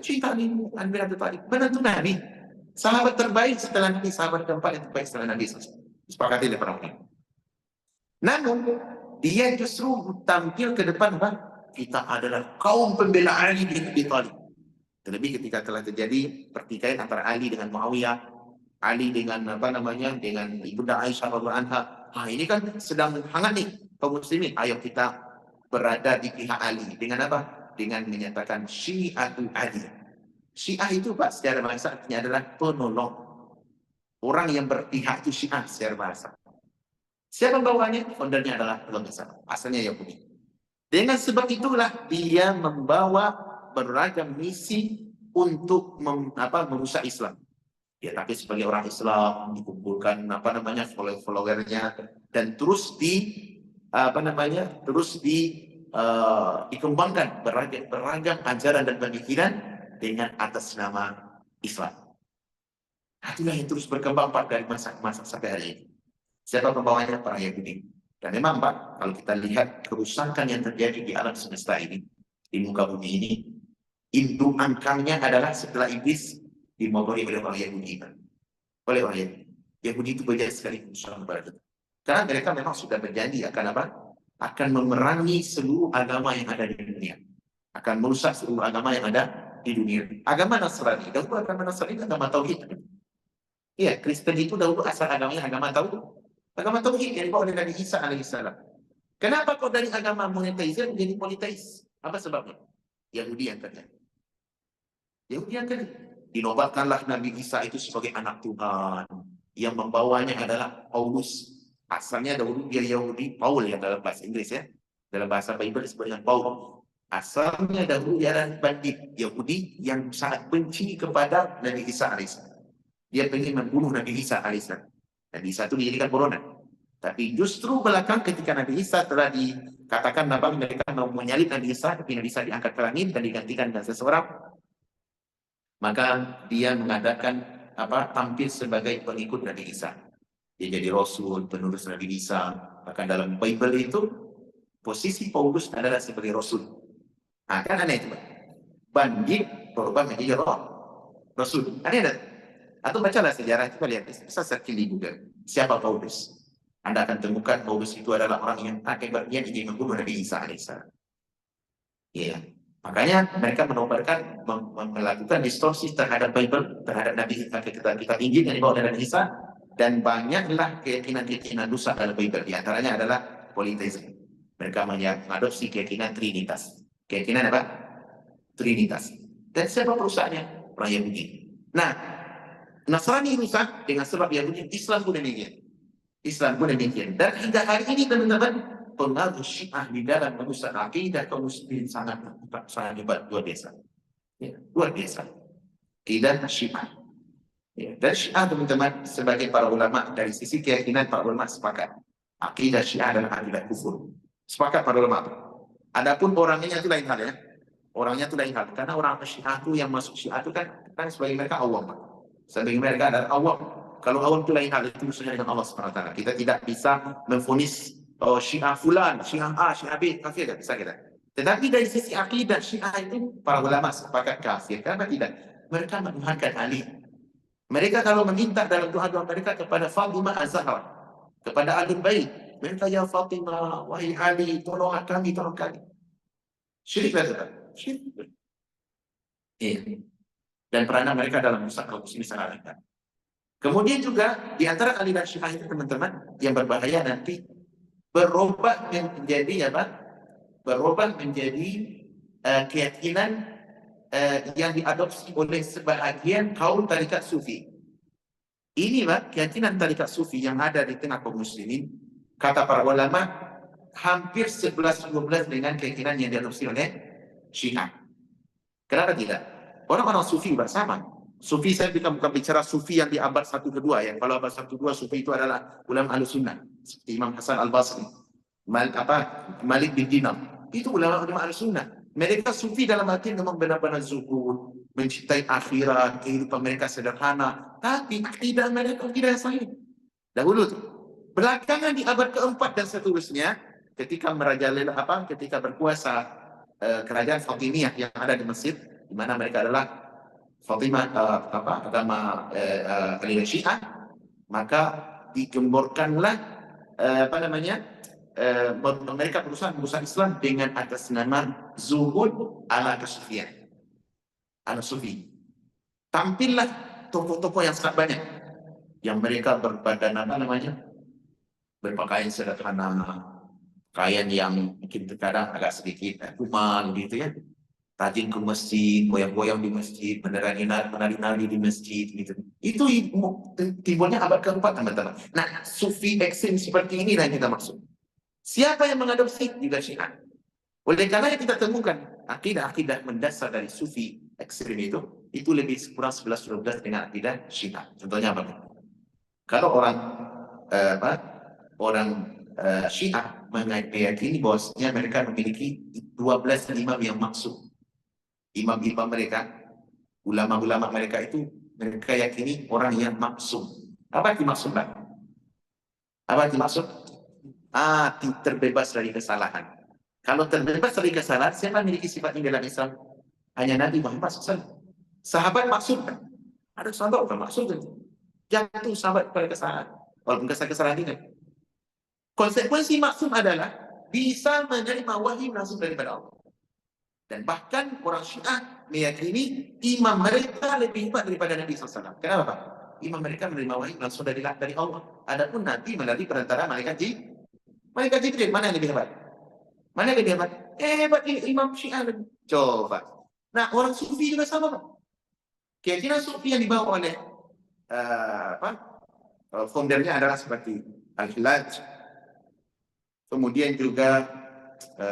Cerita Ali bin Abi Thalib, menantu Nabi. Sahabat terbaik setelah Nabi, sahabat keempat yang terbaik setelah Nabi. Sepakati oleh para ulama. Namun, dia justru tampil ke depan, apa? Kita adalah kaum pembela Ali bin Abi Thalib. Terlebih ketika telah terjadi pertikaian antara Ali dengan Muawiyah, Ali dengan dengan Ibunda Aisyah radhiyallahu anha. Ini kan sedang hangat nih kaum muslimin. Ayo kita berada di pihak Ali dengan apa? Dengan menyatakan Syiatul Ali. Syiah itu, Pak, secara bahasa artinya adalah penolong. Orang yang berpihak itu Syiah secara bahasa. Siapa bawahnya? Foundernya adalah Imam Hasan. Asalnya Yahudi. Dengan sebab itulah dia membawa beragam misi untuk merusak Islam. Ya, tapi sebagai orang Islam dikumpulkan followernya dan terus dikembangkan beragam ajaran dan pemikiran dengan atas nama Islam. Itulah yang terus berkembang, Pak, dari masa sampai hari ini. Siapa pembawanya? Para Yahudi. Dan memang, Pak, kalau kita lihat kerusakan yang terjadi di alam semesta ini, di muka bumi ini, induk angkangnya adalah setelah iblis dimogori oleh orang Yahudi. Oleh orang Yahudi. Yahudi itu banyak sekali kerusakan kepada kita. Karena mereka memang sudah berjanji akan apa? Akan memerangi seluruh agama yang ada di dunia. Akan merusak seluruh agama yang ada di dunia. Agama Nasrani. Dahulu agama Nasrani agama Tauhid. Iya, Kristen itu dahulu asal agamanya agama Tauhid. Agama Tauhid yang dibawa oleh Nabi Isa alaihissalam. Kenapa kok dari agama monoteisme menjadi politeis? Apa sebabnya? Yahudi yang kerja. Yahudi yang kerja. Dinobatkanlah Nabi Isa itu sebagai anak Tuhan. Yang membawanya adalah Paulus. Asalnya dahulu dia Yahudi, Paul yang dalam bahasa Inggris ya. Dalam bahasa Bible disebut dengan Paul. Asalnya dahulu dia adalah bandit Yahudi yang sangat benci kepada Nabi Isa alaihissalam. Dia ingin membunuh Nabi Isa alaihissalam. Nabi Isa itu dijadikan buronan. Tapi justru belakang ketika Nabi Isa telah dikatakan mereka mau menyalib Nabi Isa, tapi Nabi Isa diangkat ke langit dan digantikan dengan seseorang, maka dia mengadakan tampil sebagai pengikut Nabi Isa. Dia jadi Rasul, penerus Nabi Isa. Bahkan dalam Bible itu posisi Paulus adalah sebagai Rasul. Kan aneh itu, bandit berubah menjadi Rasul. Aneh ada. Atau bacalah sejarah itu, lihat bisa searching di Google siapa Paulus. Anda akan temukan Paulus itu adalah orang yang akan berniat ingin membunuh Nabi Isa alaihissalam. Ya, makanya mereka melakukan distorsi terhadap Bible, terhadap Nabi Isa, kitab Injil yang dibawa oleh Nabi Isa, dan banyaklah keyakinan dosa dalam Bible. Di antaranya adalah politeisme. Mereka mengadopsi keyakinan Trinitas. Keyakinan apa? Trinitas. Dan siapa perusahaannya? Orang Yahudi. Nah, Nasrani rusak dengan sebab Yahudi, Islam pun demikian. Islam pun demikian. Dan hingga hari ini, teman-teman, pengaruh Syiah di dalam merusak akidah kaum muslimin sangat hebat, luar biasa. Ya, luar biasa. Akidah Syiah. Ya, dan Syiah, teman-teman, sebagai para ulama, dari sisi keyakinan para ulama sepakat. Akidah Syiah adalah akidah kufur. Sepakat para ulama. Adapun orangnya itu lain hal ya. Orangnya itu lain hal. Karena orang Syiah itu yang masuk Syiah itu kan sebagai mereka awam. Sebagai mereka adalah awam. Kalau awam itu lain hal, itu musuhnya dengan Allah SWT. Kita tidak bisa memvonis Syiah fulan, Syiah A, Syiah B, kafir, tidak bisa kita. Tetapi dari sisi akidah Syiah itu, para ulama sepakat kafir. Kenapa tidak? Mereka menuhankan Ali. Mereka kalau meminta dalam doa-doa mereka kepada Fatimah Az-Zahra, kepada Ahlul Bait, mereka, ya Fatimah, wahai Ali, tolong kami, tolong kami. Syiriklah tetap. Syirik. Iya. Dan peranan mereka dalam merusak kaum muslimin sangat rendah. Kemudian juga di antara aliran Syiah itu, teman-teman, yang berbahaya nanti berubah menjadi apa? Berubah menjadi keyakinan yang diadopsi oleh sebahagian kaum tarikat sufi. Ini, Pak, keyakinan tarikat sufi yang ada di tengah kaum muslimin, kata para ulama, hampir 11-12 dengan keyakinan yang diadopsi oleh Syiah. Kenapa tidak? Orang-orang sufi bersama. Sufi, saya bukan bicara sufi yang di abad 1 ke 2 yang kalau abad 1 ke 2 sufi itu adalah ulama Ahlussunnah seperti Imam Hasan Al-Basri, Malik bin Dinar. Itu ulama Ahlussunnah. Mereka sufi dalam arti memang benar-benar zuhud, mencintai akhirat, kehidupan mereka sederhana, tapi akidah mereka tidak sahih. Dahulu tuh Belakangan di abad keempat dan seterusnya, ketika ketika berkuasa kerajaan Fatimiyah yang ada di Mesir, di mana mereka adalah Fatimah agama aliran Syiah, maka digemborkanlah mereka berusaha Islam dengan atas nama Zuhud ala Kasufian, ala Sufi. Tampillah tokoh-tokoh yang sangat banyak yang mereka berbadan berpakaian sederhana, pakaian yang mungkin terkadang agak sedikit kumal gitu ya, rajin ke masjid, goyang-goyang di masjid, menari-nari di masjid gitu. Itu timbulnya abad keempat, teman-teman. Nah, sufi ekstrim seperti ini yang kita maksud. Siapa yang mengadopsi? Juga Syiah. Oleh karena kita temukan akidah-akidah mendasar dari sufi ekstrim itu lebih kurang 11-12 dengan akidah Syiah. Contohnya apa? Kalau orang Syiah meyakini bahwasanya mereka memiliki 12 imam yang maksum. Imam-imam mereka, ulama-ulama mereka itu mereka yakini orang yang maksum. Apa arti maksum, Pak? Apa arti maksum? Terbebas dari kesalahan. Kalau terbebas dari kesalahan, siapa memiliki sifat ini dalam Islam? Hanya Nabi Muhammad SAW. Sahabat maksum, kan? Ada sahabat bukan maksum, kan? Jatuh sahabat pada kesalahan. Walaupun kesalahan ini. Konsekuensi maksum adalah bisa menerima wahyu langsung daripada Allah. Dan bahkan orang Syiah meyakini imam mereka lebih hebat daripada Nabi SAW. Kenapa, Pak? Imam mereka menerima wahyu langsung dari Allah. Adapun Nabi melalui perantara malaikat Jibril. Mana yang lebih hebat? Mana yang lebih hebat? Hebat imam Syiah. Coba. Nah, orang Sufi juga sama, Pak. Keyakinan Sufi yang dibawa oleh foundernya adalah seperti Al-Hillaj. Kemudian juga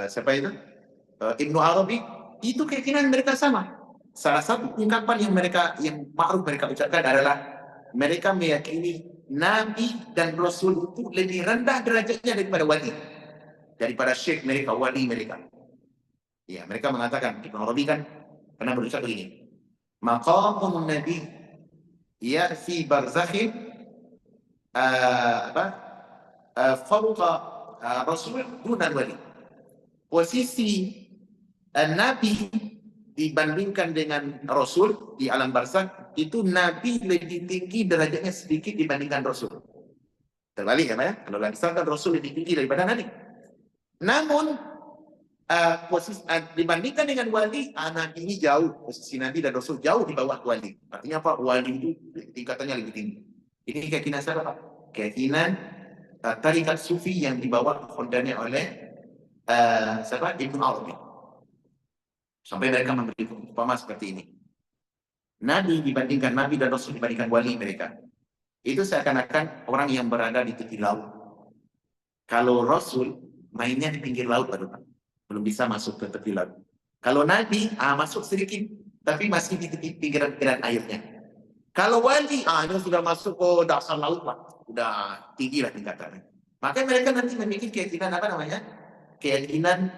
siapa itu? Ibnu Arabi, itu keyakinan mereka sama. Salah satu ungkapan yang ma'ruf mereka ucapkan adalah mereka meyakini Nabi dan Rasul itu lebih rendah derajatnya daripada wali, daripada syekh mereka, wali mereka. Ya, mereka mengatakan, Ibnu Arabi kan pernah berucap begini, maqamun Nabi fi barzakhin fawqa Rasul dunan wali. Posisi Nabi dibandingkan dengan Rasul di alam barzakh, itu Nabi lebih tinggi derajatnya sedikit dibandingkan Rasul. Terbalik ya, kalau misalkan Rasul lebih tinggi daripada Nabi. Namun posisi dibandingkan dengan wali, Nabi ini jauh, posisi Nabi dan Rasul jauh di bawah wali. Artinya apa? Wali itu tingkatannya lebih tinggi. Ini keyakinan siapa, Pak? Keyakinan tarikat sufi yang dibawa foundernya oleh Ibnu Arabi. Sampai mereka memberi umpama seperti ini. Nabi dan Rasul dibandingkan wali mereka. Itu seakan-akan orang yang berada di tepi laut. Kalau Rasul mainnya di pinggir laut, belum bisa masuk ke tepi laut. Kalau Nabi masuk sedikit, tapi masih di tepi pinggiran airnya. Kalau wali, ini sudah masuk ke dasar laut, Pak. Sudah tinggi lah tingkatannya. Maka mereka nanti memiliki keyakinan keyakinan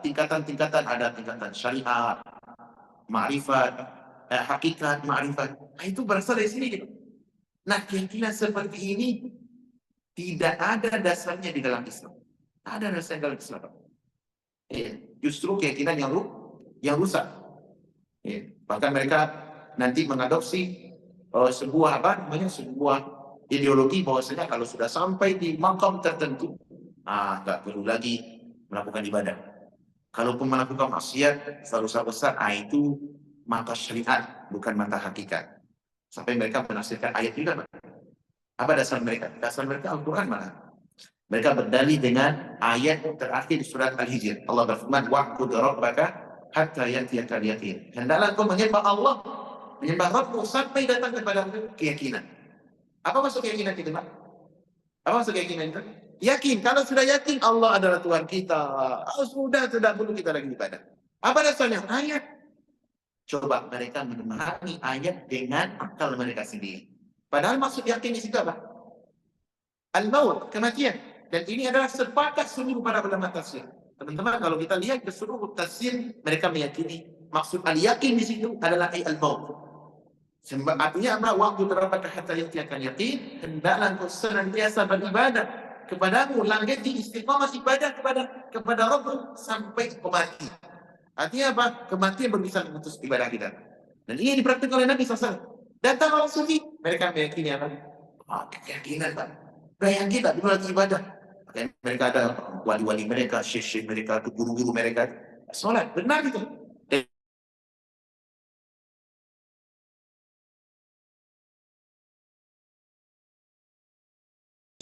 tingkatan-tingkatan, ada tingkatan syariat, ma'rifat, hakikat, ma'rifat. Itu berasal dari sini gitu. Nah, keyakinan seperti ini tidak ada dasarnya di dalam Islam. Ada dasarnya dalam Islam. Justru keyakinan yang rusak. Bahkan mereka nanti mengadopsi sebuah ideologi bahwasanya kalau sudah sampai di makam tertentu, nggak perlu lagi melakukan ibadah. Kalaupun melakukan maksiat dosa besar, itu mata syariat, bukan mata hakikat. Sampai mereka menafsirkan ayat juga. Apa dasar mereka? Dasar mereka Al-Quran mana? Mereka berdalih dengan ayat terakhir di surat Al-Hijr. Allah berfirman, wa'bud rabbaka hatta yatiyakal yaqin. Hendaklah kau menyembah Allah, menyembah Rabbmu sampai datang kepada keyakinan. Apa maksud keyakinan itu, Pak? Apa maksud keyakinan itu? Yakin. Kalau sudah yakin Allah adalah Tuhan kita, sudah tidak perlu kita lagi ibadah. Apa dasarnya? Ayat. Coba mereka memahami ayat dengan akal mereka sendiri. Padahal maksud yakin di situ apa? Al-maut, kematian. Dan ini adalah sepakat seluruh para ulama tafsir. Teman-teman, kalau kita lihat ke seluruh tafsir, mereka meyakini maksud al-yakin di situ adalah al-maut. Artinya apa? Waktu terdapat hatta yakin yakin, hendaklah engkau senantiasa beribadah kepadamu, langgeti istiqamah ibadah kepada Rabb sampai kau mati. Artinya apa? Kematian bisa memutus ibadah kita. Dan ini dipraktikkan oleh Nabi SAW. Datang orang sufi, mereka meyakini apa? Keyakinan, Pak. Udah yakin tak dulu lagi ibadah. Mereka ada wali-wali mereka, syekh-syekh mereka, guru-guru mereka. Sholat, benar itu.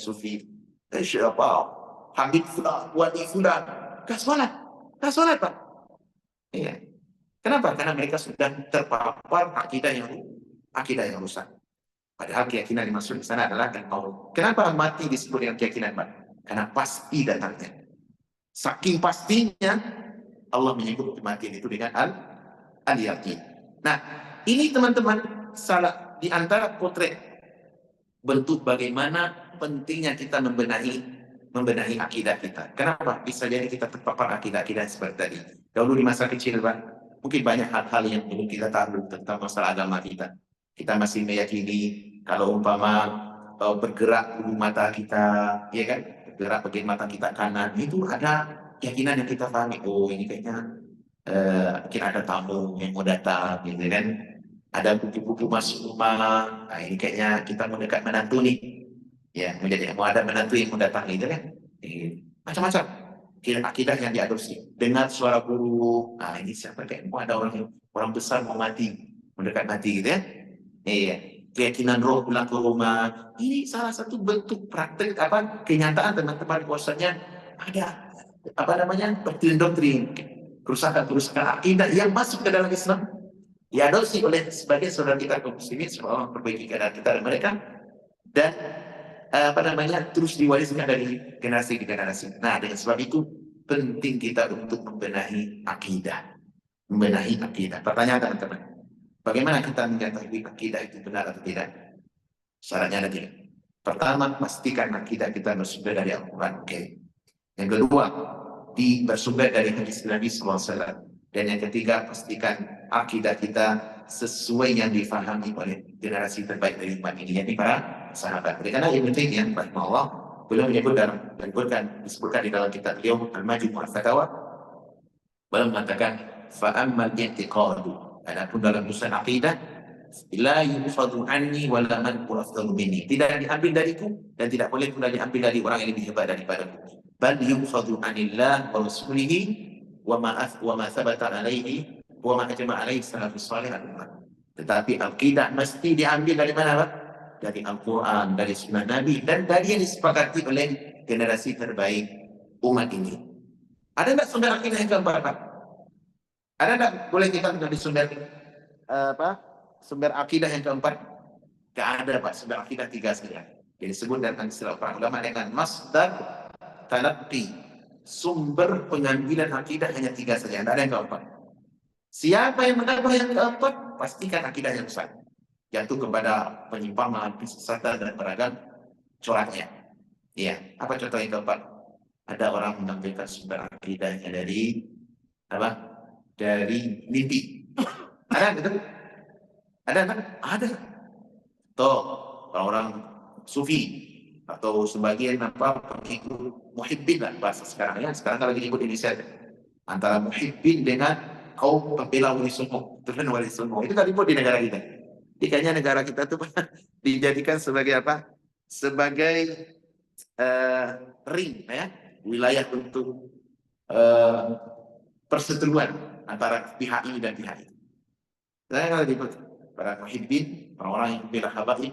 Sufi, siapa? Habib fulan, wali fulan. Gak sholat, Pak. Iya. Kenapa? Karena mereka sudah terpapar akidah yang rusak. Padahal keyakinan dimaksud di sana adalah dan Allah. Kenapa mati disebut dengan keyakinan, Pak? Karena pasti datangnya. Saking pastinya Allah menyebut kematian itu dengan al-yakin. Nah, ini teman-teman salah di antara potret bentuk bagaimana pentingnya kita membenahi akidah kita. Kenapa? Bisa jadi kita terpapar akidah-akidah seperti tadi. Dahulu di masa kecil, Pak, mungkin banyak hal-hal yang perlu kita tahu tentang masalah agama kita. Kita masih meyakini kalau umpama bergerak bulu mata kita, ya kan, bergerak bagian mata kita kanan, itu ada keyakinan yang kita pahami. Oh, ini kayaknya mungkin ada tamu yang mau datang, gitu kan. Ada buku-buku masuk rumah. Nah, ini kayaknya kita mau dekat menantu nih. Ya, mau ada menantu yang mau datang, gitu kan. Macam-macam akidah yang diadopsi. Dengar suara burung. Nah, ini siapa kayak mau ada orang besar mau mati, mendekat mati, gitu ya. Iya, keyakinan roh pulang ke rumah. Ini salah satu bentuk praktek kenyataan teman-teman, bahwasanya ada doktrin kerusakan akidah yang masuk ke dalam Islam diadopsi oleh sebagai saudara kita kaum muslimin, semoga memperbaiki keadaan kita dan mereka, dan terus diwariskan dari generasi ke generasi. Nah, dengan sebab itu penting kita untuk membenahi akidah. Pertanyaan teman-teman, bagaimana kita mengetahui akidah itu benar atau tidak? Syaratnya ada tiga. Pertama, pastikan akidah kita bersumber dari Al-Quran. Oke. Yang kedua, bersumber dari hadis Nabi SAW. Dan yang ketiga, pastikan akidah kita sesuai yang difahami oleh generasi terbaik dari umat ini, yakni para sahabat. Karena Ibnu Taimiyah rahimahullah beliau disebutkan di dalam kitab beliau Al-Majmu' al-Fatawa, beliau mengatakan fa'ammal i'tiqadu, adapun dalam urusan akidah, la yufadu anni wa la man afdalu minni, tidak diambil dariku dan tidak boleh pula diambil dari orang yang lebih hebat daripadaku, bal yufadu anillah wa rasulihi wa ma thabata alaihi wa ma ajma alaihi salafus salih al-ummah. Tetapi akidah mesti diambil dari mana, Pak? Dari Al-Quran, dari sunnah Nabi, dan dari yang disepakati oleh generasi terbaik umat ini. Ada nggak sumber akidah yang keempat, Pak? Ada nggak boleh kita menjadi sumber akidah yang keempat? Nggak ada, Pak. Sumber akidah tiga saja. Jadi disebut dalam istilah para ulama dengan masdar talaqqi. Sumber pengambilan akidah hanya tiga saja, tidak ada yang keempat. Siapa yang menambah yang keempat, pastikan akidah yang rusak, jatuh kepada penyimpangan, kesesatan, dan beragam coraknya. Iya, apa contoh yang keempat? Ada orang mengambilkan sumber akidahnya dari Dari mimpi. Ada gitu? Ada kan? Ada. Atau orang sufi atau sebagian pengikut muhibbin lah bahasa sekarang ya. Sekarang kalau lagi ikut Indonesia antara muhibbin dengan kaum pembela wali songo, tulen wali songo. Itu kan ribut di negara kita. Jadi kayaknya negara kita tuh dijadikan sebagai apa? Sebagai ring ya, wilayah untuk perseteruan antara pihak ini dan pihak itu. Saya kalau ribut para muhibbin, orang-orang yang membela habaib,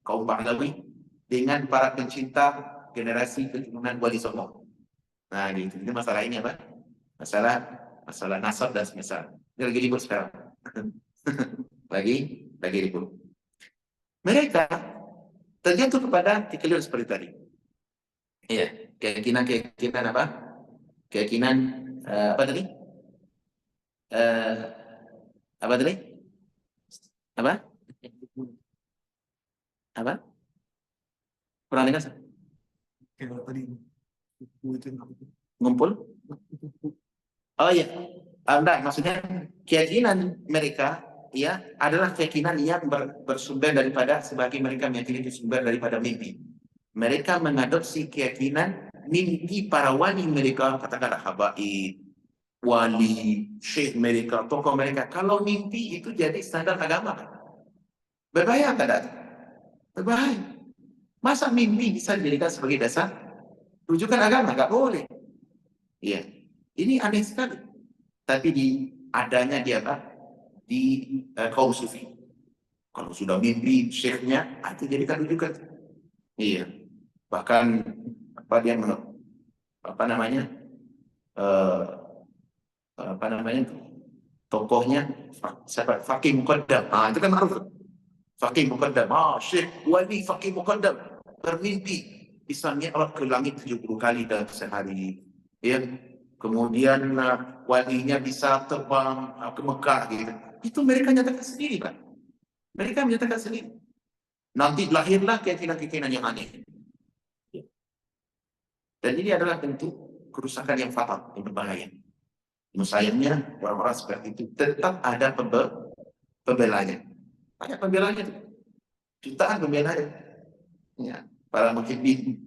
kaum Pahlawi, dengan para pencinta generasi keturunan Wali Songo. Nah, gitu. Ini masalah ini apa? Masalah nasab dan semisal. Ini lagi ribut sekarang. lagi ribut. Mereka terjatuh kepada kekeliruan seperti tadi. Iya, keyakinan apa? Keyakinan apa tadi? Apa tadi? Apa? Kurang dengar? Ngumpul? Oh iya, enggak, maksudnya keyakinan mereka ya adalah keyakinan yang bersumber daripada, sebagai mereka meyakini itu sumber daripada mimpi. Mereka mengadopsi keyakinan mimpi para wali mereka, katakanlah habaib, wali, syekh mereka, tokoh mereka. Kalau mimpi itu jadi standar agama, berbahaya tidak? Berbahaya. Masa mimpi bisa dijadikan sebagai dasar rujukan agama? Nggak boleh. Iya, ini aneh sekali. Tapi adanya dia apa? Di kaum sufi. Kalau sudah mimpi syekhnya, itu jadikan rujukan. Iya. Bahkan apa dia apa namanya? Eh, apa namanya? Tokohnya siapa? Fakih Muqaddam. Ah, itu kan maruf. Fakih Muqaddam. Ah, Syekh Wali Fakih Muqaddam bermimpi bisa mi'raj ke langit 70 kali dalam sehari. Ya. Kemudian walinya bisa terbang ke Mekah gitu. Itu mereka nyatakan sendiri, Pak. Mereka menyatakan sendiri. Nanti lahirlah keyakinan-keyakinan yang aneh. Dan ini adalah bentuk kerusakan yang fatal, yang berbahaya. Sayangnya orang-orang seperti itu tetap ada pembelanya. Banyak pembelanya, jutaan pembelanya. Ya, para muhibbin.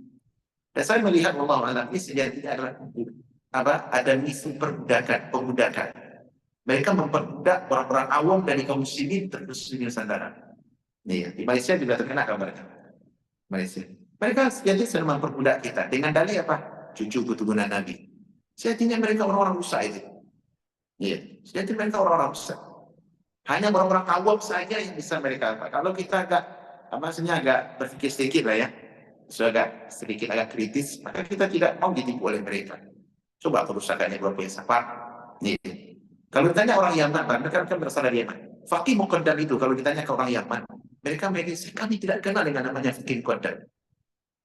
Dan saya melihat Allah Alam ini sejatinya adalah ada misi pemudakan. Mereka memperbudak orang-orang awam dari kaum muslimin terus di Nusantara. Nih, di Malaysia juga terkena mereka. Malaysia. Mereka sejatinya sedang memperbudak kita dengan dalih apa? Cucu keturunan Nabi. Sejatinya mereka orang-orang rusak itu. Iya, sejatinya mereka orang-orang rusak. Hanya orang-orang awam saja yang bisa mereka apa. Kalau kita maksudnya agak berpikir sedikit lah ya, sedikit agak kritis, maka kita tidak mau ditipu oleh mereka. Coba kerusakannya luar biasa, Pak. Nih, kalau ditanya orang Yaman, mereka kan berasal dari Yaman. Fakih Muqaddam itu, kalau ditanya ke orang Yaman, mereka mengatakan, kami tidak kenal dengan namanya Fakih Muqaddam.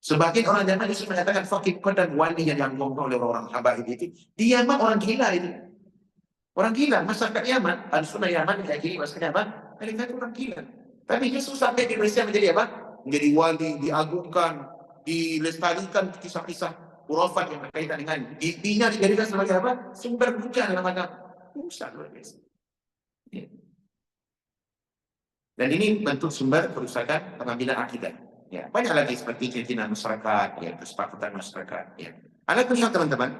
Sebagian orang Yaman itu mengatakan Fakih Muqaddam wali yang ngomong oleh orang habaib itu, di Yaman orang gila itu. Orang gila, masyarakat Yaman, Al-Sunnah Yaman, diyakini masyarakat Yaman, mereka itu orang gila. Tapi justru sampai di Indonesia menjadi apa? Menjadi wali, diagungkan, dilestarikan kisah-kisah khurafat yang berkaitan dengan intinya dijadikan sebagai apa? Sumber bukan dalam agama. Rusak luar biasa. Ya. Dan ini bentuk sumber kerusakan pengambilan akidah. Ya, banyak lagi seperti keyakinan masyarakat, ya, kesepakatan masyarakat. Ya. Anda lihat teman-teman,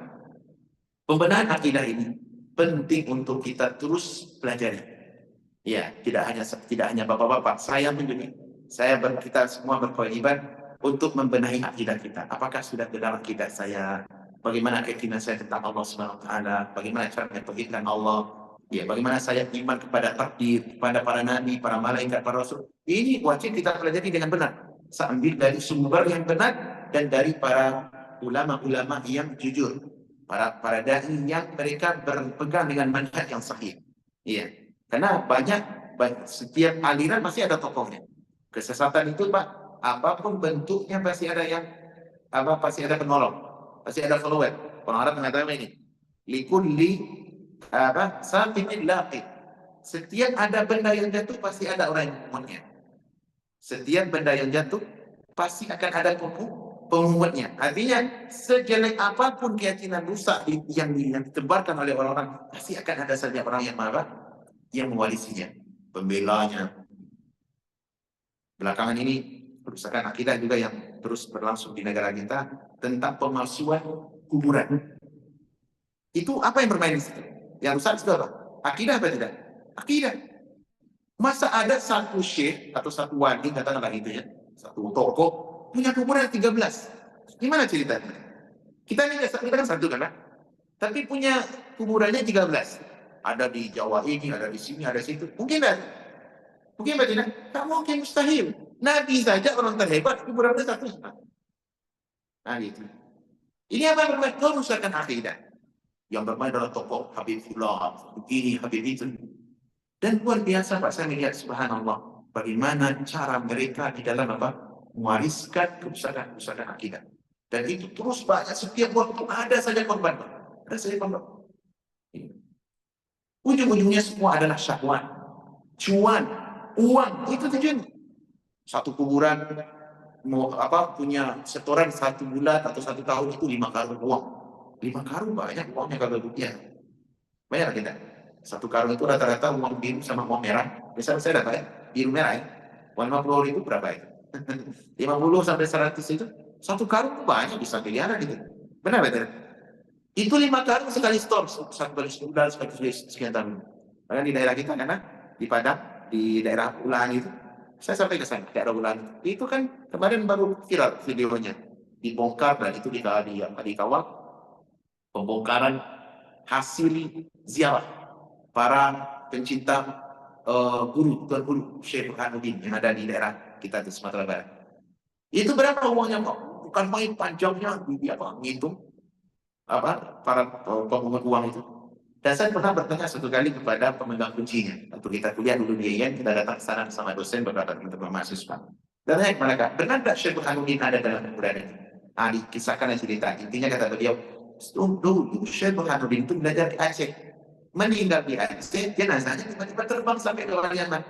pembenahan akidah ini penting untuk kita terus pelajari. Ya, tidak hanya bapak-bapak, kita semua berkewajiban untuk membenahi akidah kita. Apakah sudah ke dalam akidah saya? Bagaimana keyakinan saya tentang Allah Subhanahu wa taala? Bagaimana cara menyebutkan Allah? Ya, bagaimana saya iman kepada takdir, kepada para nabi, para malaikat, para rasul? Ini wajib kita pelajari dengan benar. Sambil dari sumber yang benar dan dari para ulama-ulama yang jujur. Para dai yang mereka berpegang dengan manhaj yang sahih. Iya. Karena setiap aliran pasti ada tokohnya. Kesesatan itu Pak, apapun bentuknya pasti ada pasti ada penolong, pasti ada follower. Orang Arab mengatakan ini, likulli saqitin laqit. Setiap ada benda yang jatuh pasti ada orang yang memungut. Setiap benda yang jatuh pasti akan ada pengumumnya. Artinya sejelek apapun keyakinan rusak yang ditebarkan oleh orang-orang, pasti akan ada saja orang yang marah, yang mewarisinya, pembelanya. Belakangan ini kerusakan akidah juga yang terus berlangsung di negara kita tentang pemalsuan kuburan. Itu apa yang bermain di situ? Yang rusak itu apa? Akidah apa tidak? Akidah. Masa ada satu syekh atau satu wali, katakanlah gitu ya, satu tokoh punya kuburan 13. Gimana ceritanya? Kita kan satu kan, tapi punya kuburannya 13. Ada di Jawa ini, ada di sini, ada di situ. Mungkin tidak? Mungkin tidak? Tak mungkin, mustahil. Nabi saja orang terhebat, kuburannya satu. Nah gitu. Ini apa yang bermain? Kerusakan akidah. Yang bermain adalah tokoh Habib Fulah, begini, Habib itu. Dan luar biasa Pak, saya melihat subhanallah, bagaimana cara mereka di dalam mewariskan kerusakan akidah. Dan itu terus banyak, setiap waktu ada saja korban. Ada saja korban. Ujung-ujungnya semua adalah syahwat, cuan, uang, itu tujuannya. Satu kuburan punya setoran 1 bulan atau 1 tahun itu 5 karung uang. 5 karung banyak uangnya kalau rupiah. Banyak kita. Satu karung itu rata-rata uang biru sama uang merah. Misalnya saya dapat ya, biru merah ya. Uang 50.000 berapa itu? 50 sampai 100 itu satu karung banyak, bisa miliaran gitu. Benar betul. Itu 5 karung sekali store, satu kali sebulan, sekali sekian tahun. Karena di daerah kita, karena di Padang, di daerah Ulaan itu, saya sampai ke sana, daerah Ulaan. Itu kan kemarin baru viral videonya, dibongkar dan itu dikawal pembongkaran hasil ziarah para pencinta tuan guru Syekh Burhanuddin yang ada di daerah kita di Sumatera Barat. Itu berapa uangnya Pak? Bukan main panjangnya, ngitung para pemungut uang itu. Dan saya pernah bertanya satu kali kepada pemegang kuncinya. Waktu kita kuliah dulu di IAIN, kita datang ke sana bersama dosen beberapa teman-teman mahasiswa. Dan saya mereka, benar nggak Syekh Burhanuddin ada dalam kuburan itu? Nah, dikisahkan dan cerita. Intinya kata beliau, dulu Syekh Burhanuddin itu belajar di Aceh. Meninggal di Aceh, jenazahnya tiba-tiba terbang sampai ke Pariaman.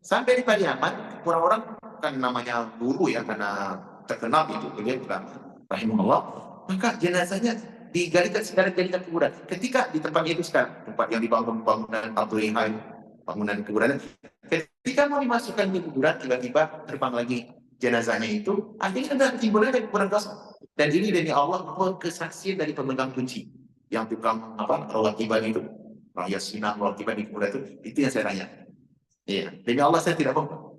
Sampai di Pariaman, orang-orang kan namanya guru ya, karena terkenal itu, beliau bilang, rahimahullah, maka jenazahnya digalikan sekarang jadikan kuburan. Ketika di tempatnya itu sekarang, tempat yang dibangun bangunan Abdurrahman, bangunan kuburan, ketika mau dimasukkan di kuburan, tiba-tiba terbang lagi jenazahnya itu, akhirnya ada timbulnya dari kuburan kosong. Dan ini demi Allah kesaksian dari pemegang kunci, yang tukang rawat tiba itu, Raya Sinang rawat tiba di kuburan itu yang saya tanya. Iya, demi Allah saya tidak bohong.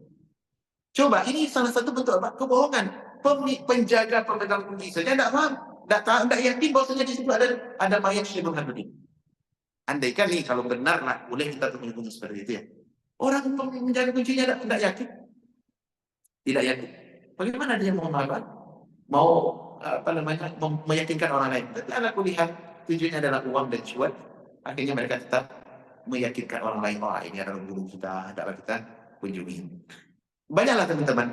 Coba ini salah satu bentuk apa? Kebohongan. Penjaga pemegang kunci saja tidak paham. Tidak yakin bahwasanya di situ ada mayat Syekh Burhanuddin. Andaikan nih kalau benar lah, boleh kita temui seperti itu ya. Orang menjaga kuncinya tidak yakin. Tidak yakin. Bagaimana dia mau mau meyakinkan orang lain? Tapi anak kuliah tujuannya adalah uang dan cuan. Akhirnya mereka tetap meyakinkan orang lain. Oh, ini adalah guru kita, adalah kita kunjungi. Banyaklah teman-teman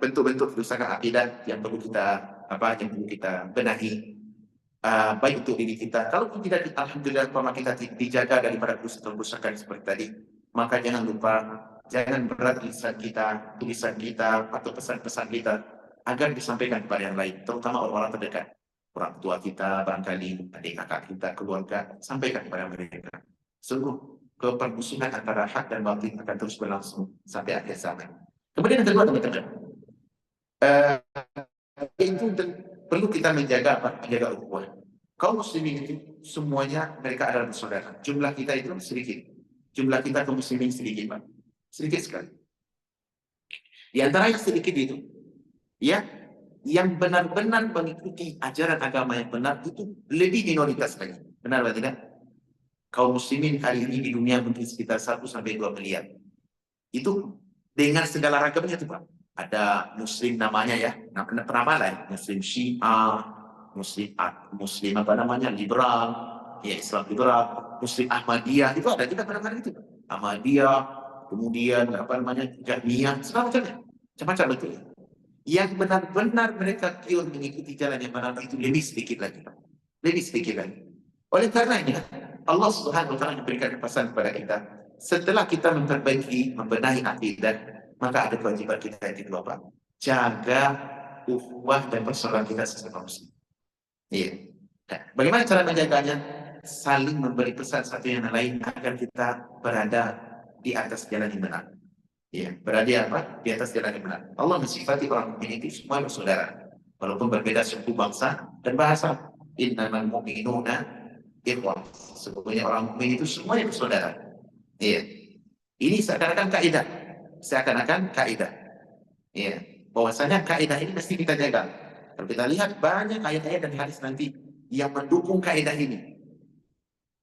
bentuk-bentuk kerusakan akidah yang perlu kita benahi, baik untuk diri kita. Kalau tidak, alhamdulillah, kita dijaga daripada kerusakan seperti tadi, maka jangan lupa, jangan berat tulisan kita atau pesan-pesan kita agar disampaikan kepada yang lain, terutama orang-orang terdekat, orang tua kita, barangkali adik kakak kita, keluarga, sampaikan kepada mereka. Sungguh kepermusuhan antara hak dan batil akan terus berlangsung sampai akhir zaman. Kemudian yang kedua, teman-teman, itu perlu kita menjaga ukhuwah. Kaum muslimin itu semuanya mereka adalah bersaudara. Jumlah kita itu sedikit. Jumlah kita kaum muslimin sedikit, Pak. Sedikit sekali. Di antara yang sedikit itu, ya, yang benar-benar mengikuti ajaran agama yang benar itu lebih minoritas lagi. Benar atau tidak? Kaum muslimin kali ini di dunia mungkin sekitar 1-2 miliar. Itu dengan segala ragamnya itu, Pak. Ada muslim namanya ya, nama lain, muslim Syiah, muslim liberal, ya Islam liberal, muslim Ahmadiyah, itu ada kita benar-benar itu. Ahmadiyah, kemudian Jahmiyah, segala macamnya, macam-macam betul. Yang benar-benar mereka pure mengikuti jalan yang benar itu lebih sedikit lagi, lebih sedikit lagi. Oleh karenanya Allah Subhanahu wa taala memberikan pesan kepada kita, setelah kita membenahi akidah, maka ada kewajiban kita yang kedua, Pak. Jaga ukhuwah dan persaudaraan kita sesama muslim. Iya. Nah, bagaimana cara menjaganya? Saling memberi pesan satu yang lain agar kita berada di atas jalan yang benar. Iya, berada di atas jalan yang benar. Allah mensifati orang mukmin itu semua bersaudara, walaupun berbeda suku, bangsa dan bahasa. Innamal mu'minuna ikhwah. Sebetulnya orang mukmin itu semuanya bersaudara. Iya. Ini seakan-akan kaidah. Ya, bahwasanya kaidah ini mesti kita jaga. Kalau kita lihat banyak ayat-ayat dan hadis nanti yang mendukung kaidah ini.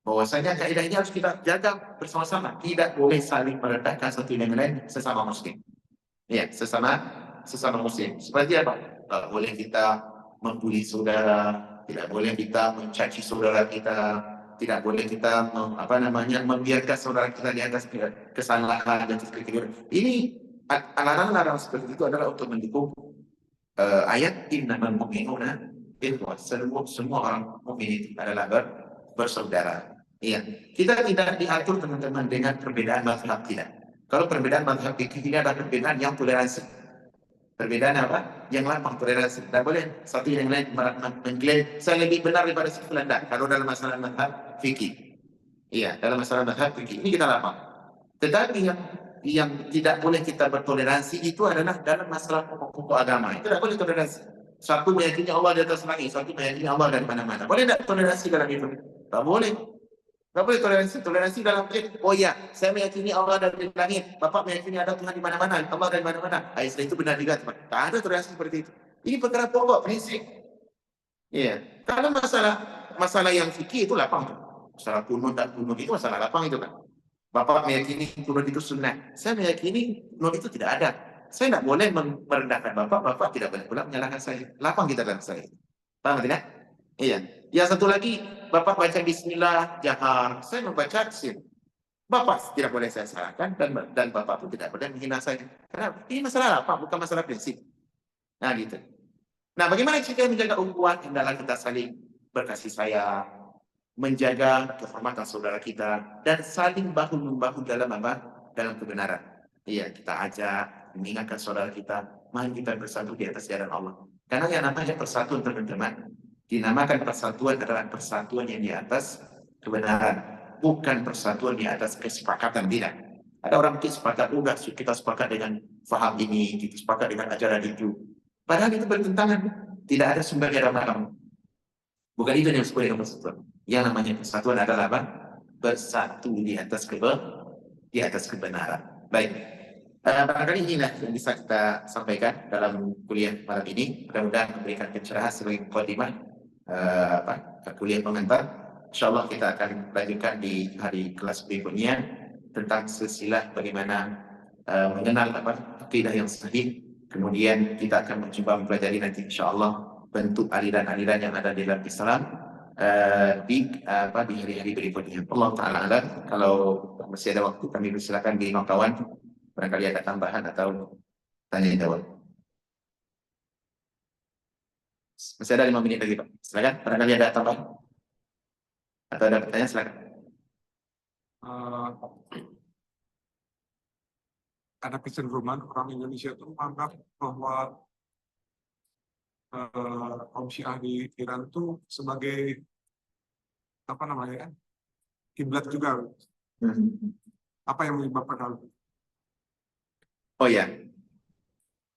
Bahwasanya kaidah ini harus kita jaga bersama-sama. Tidak boleh saling merendahkan satu yang lain sesama muslim. Ya, sesama muslim. Seperti apa? Tidak boleh kita membuli saudara, tidak boleh kita mencaci saudara kita, tidak boleh kita membiarkan saudara kita di atas kesalahan dan kekeliruan. Ini larangan seperti itu adalah untuk mendukung ayat innamal mu'minuna ikhwah. Semua orang mukmin itu adalah bersaudara. Iya, kita tidak diatur teman-teman dengan perbedaan mazhab, tidak. Kalau perbedaan mazhab ini ada perbedaan yang toleransi. Perbedaan apa? Yang lapang toleransi. Tidak boleh satu yang lain mengklaim saya lebih benar daripada si fulan. Kalau dalam masalah mazhab fikih. Iya, dalam masalah madhab fikih ini kita lapang. Tetapi yang tidak boleh kita bertoleransi itu adalah dalam masalah pokok-pokok agama. Itu tidak boleh toleransi. Satu meyakini Allah di atas langit, satu meyakini Allah dari mana-mana. Boleh tidak toleransi dalam itu? Tak boleh. Tak boleh toleransi. Toleransi dalam oh ya, saya meyakini Allah dari langit. Bapak meyakini ada Tuhan di mana-mana. Allah dari mana-mana. Istilah itu benar juga, teman. Tak ada toleransi seperti itu. Ini perkara pokok, prinsip. Iya. Kalau masalah yang fikih itu lapang. Masalah kunut dan kunut itu masalah lapang itu kan. Bapak meyakini kunut itu sunnah. Saya meyakini kunut itu tidak ada. Saya tidak boleh merendahkan Bapak. Bapak tidak boleh pula menyalahkan saya. Lapang kita dalam saya. Paham tidak? Iya. Yang satu lagi, Bapak baca Bismillah jahar. Saya membaca sin. Bapak tidak boleh saya salahkan dan Bapak pun tidak boleh menghina saya. Karena ini masalah lapang, bukan masalah prinsip. Nah gitu. Nah, bagaimana kita menjaga ukhuwah? Hendaklah kita saling berkasih sayang, menjaga kehormatan saudara kita, dan saling bahu-membahu dalam apa? Dalam kebenaran. Iya, kita ajak, mengingatkan saudara kita, mari kita bersatu di atas jalan Allah. Karena yang namanya persatuan, teman-teman, dinamakan persatuan adalah persatuan yang di atas kebenaran, bukan persatuan di atas kesepakatan, tidak. Ada orang mungkin sepakat, udah kita sepakat dengan faham ini, kita sepakat dengan ajaran itu. Padahal itu bertentangan. Tidak ada sumbernya dalam agama. Bukan itu yang disebut dengan persatuan. Yang namanya persatuan adalah apa? Bersatu di atas kebenaran. Baik. Barangkali inilah yang bisa kita sampaikan dalam kuliah malam ini. Mudah-mudahan memberikan pencerahan sebagai mukadimah kuliah pengantar. InsyaAllah kita akan lanjutkan di hari kelas berikutnya tentang silsilah bagaimana mengenal akidah yang sahih. Kemudian kita akan mencoba mempelajari nanti insyaAllah bentuk aliran-aliran yang ada di dalam Islam di hari-hari berikutnya. Allah Ta'ala alam. Kalau masih ada waktu kami persilakan di kawan barangkali ada tambahan atau tanya jawab. Masih ada 5 menit lagi Pak. Silakan, barangkali ada tambahan atau ada pertanyaan, silakan. Ada kecenderungan orang Indonesia itu menganggap bahwa kaum Syiah di Iran itu sebagai apa namanya kiblat juga. Apa yang menyebabkan hal itu? Oh ya,